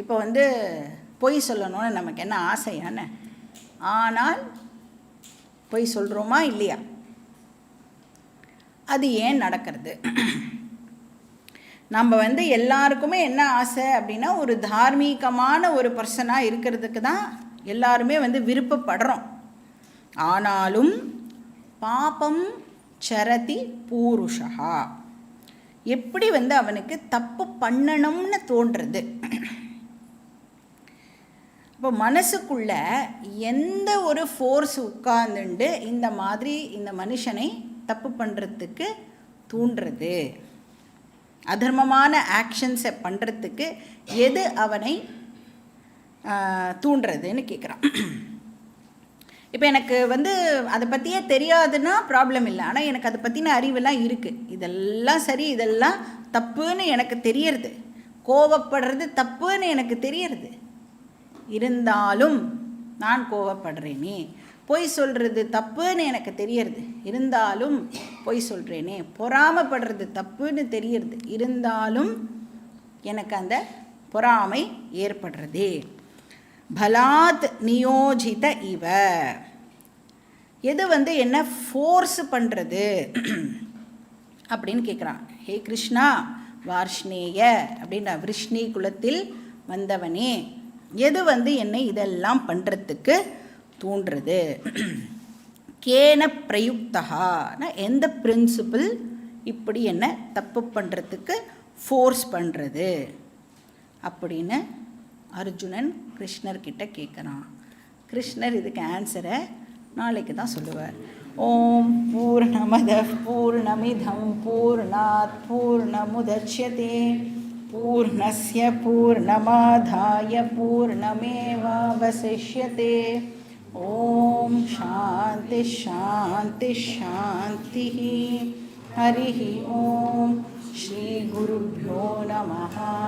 இப்போ வந்து பொய் சொல்லணும்னு நமக்கு என்ன ஆசையானே, ஆனால் பொய் சொல்கிறோமா இல்லையா? அது ஏன் நடக்கிறது? நம்ம வந்து எல்லாருக்குமே என்ன ஆசை அப்படின்னா, ஒரு தார்மீகமான ஒரு பர்சனாக இருக்கிறதுக்கு தான் எல்லாருமே வந்து விருப்பப்படுறோம். ஆனாலும் பாபம் சரதி பூருஷா, எப்படி வந்து அவனுக்கு தப்பு பண்ணணும்னு தோன்றுறது. இப்போ மனசுக்குள்ள எந்த ஒரு ஃபோர்ஸ் உட்கார்ந்துண்டு இந்த மாதிரி இந்த மனுஷனை தப்பு பண்ணுறதுக்கு தூண்டுறது, அதர்மமான ஆக்ஷன்ஸை பண்ணுறதுக்கு எது அவனை தூண்டுறதுன்னு கேட்குறான். இப்போ எனக்கு வந்து அதை பற்றியே தெரியாதுன்னா ப்ராப்ளம் இல்லை, ஆனால் எனக்கு அதை பற்றின அறிவெல்லாம் இருக்குது. இதெல்லாம் சரி இதெல்லாம் தப்புன்னு எனக்கு தெரியறது, கோவப்படுறது தப்புன்னு எனக்கு தெரியறது, இருந்தாலும் நான் கோவப்படுறேனே. பொய் சொல்கிறது தப்புன்னு எனக்கு தெரியறது, இருந்தாலும் பொய் சொல்கிறேனே. பொறாமைப்படுறது தப்புன்னு தெரியறது, இருந்தாலும் எனக்கு அந்த பொறாமை ஏற்படுறதே. பலாத் நியோஜித இவ, எது என்ன ஃபோர்ஸ் பண்ணுறது அப்படின்னு கேட்குறான். ஹே கிருஷ்ணா வார்ஷ்ணேய அப்படின்னா விருஷ்ணி குலத்தில் வந்தவனே, எது என்னை இதெல்லாம் பண்ணுறதுக்கு தூண்டுறது? கேன பிரயுக்தகானா எந்த பிரின்சிபிள் இப்படி என்ன தப்பு பண்ணுறதுக்கு ஃபோர்ஸ் பண்ணுறது அப்படின்னு அர்ஜுனன் கிருஷ்ணர்கிட்ட கேட்குறான். கிருஷ்ணர் இதுக்கு ஆன்சரை நாளைக்கு தான் சொல்லுவார். ஓம் பூர்ணமத பூர்ணமிதம் பூர்ணாத் பூர்ணமுதச்யதே பூர்ணஸ்ய பூர்ணமாதாய பூர்ணமேவாவசிஷ்யதே. ஓம் சாந்தி சாந்தி சாந்தி. ஹரி ஓம். ஸ்ரீ குருभ्यो நமः.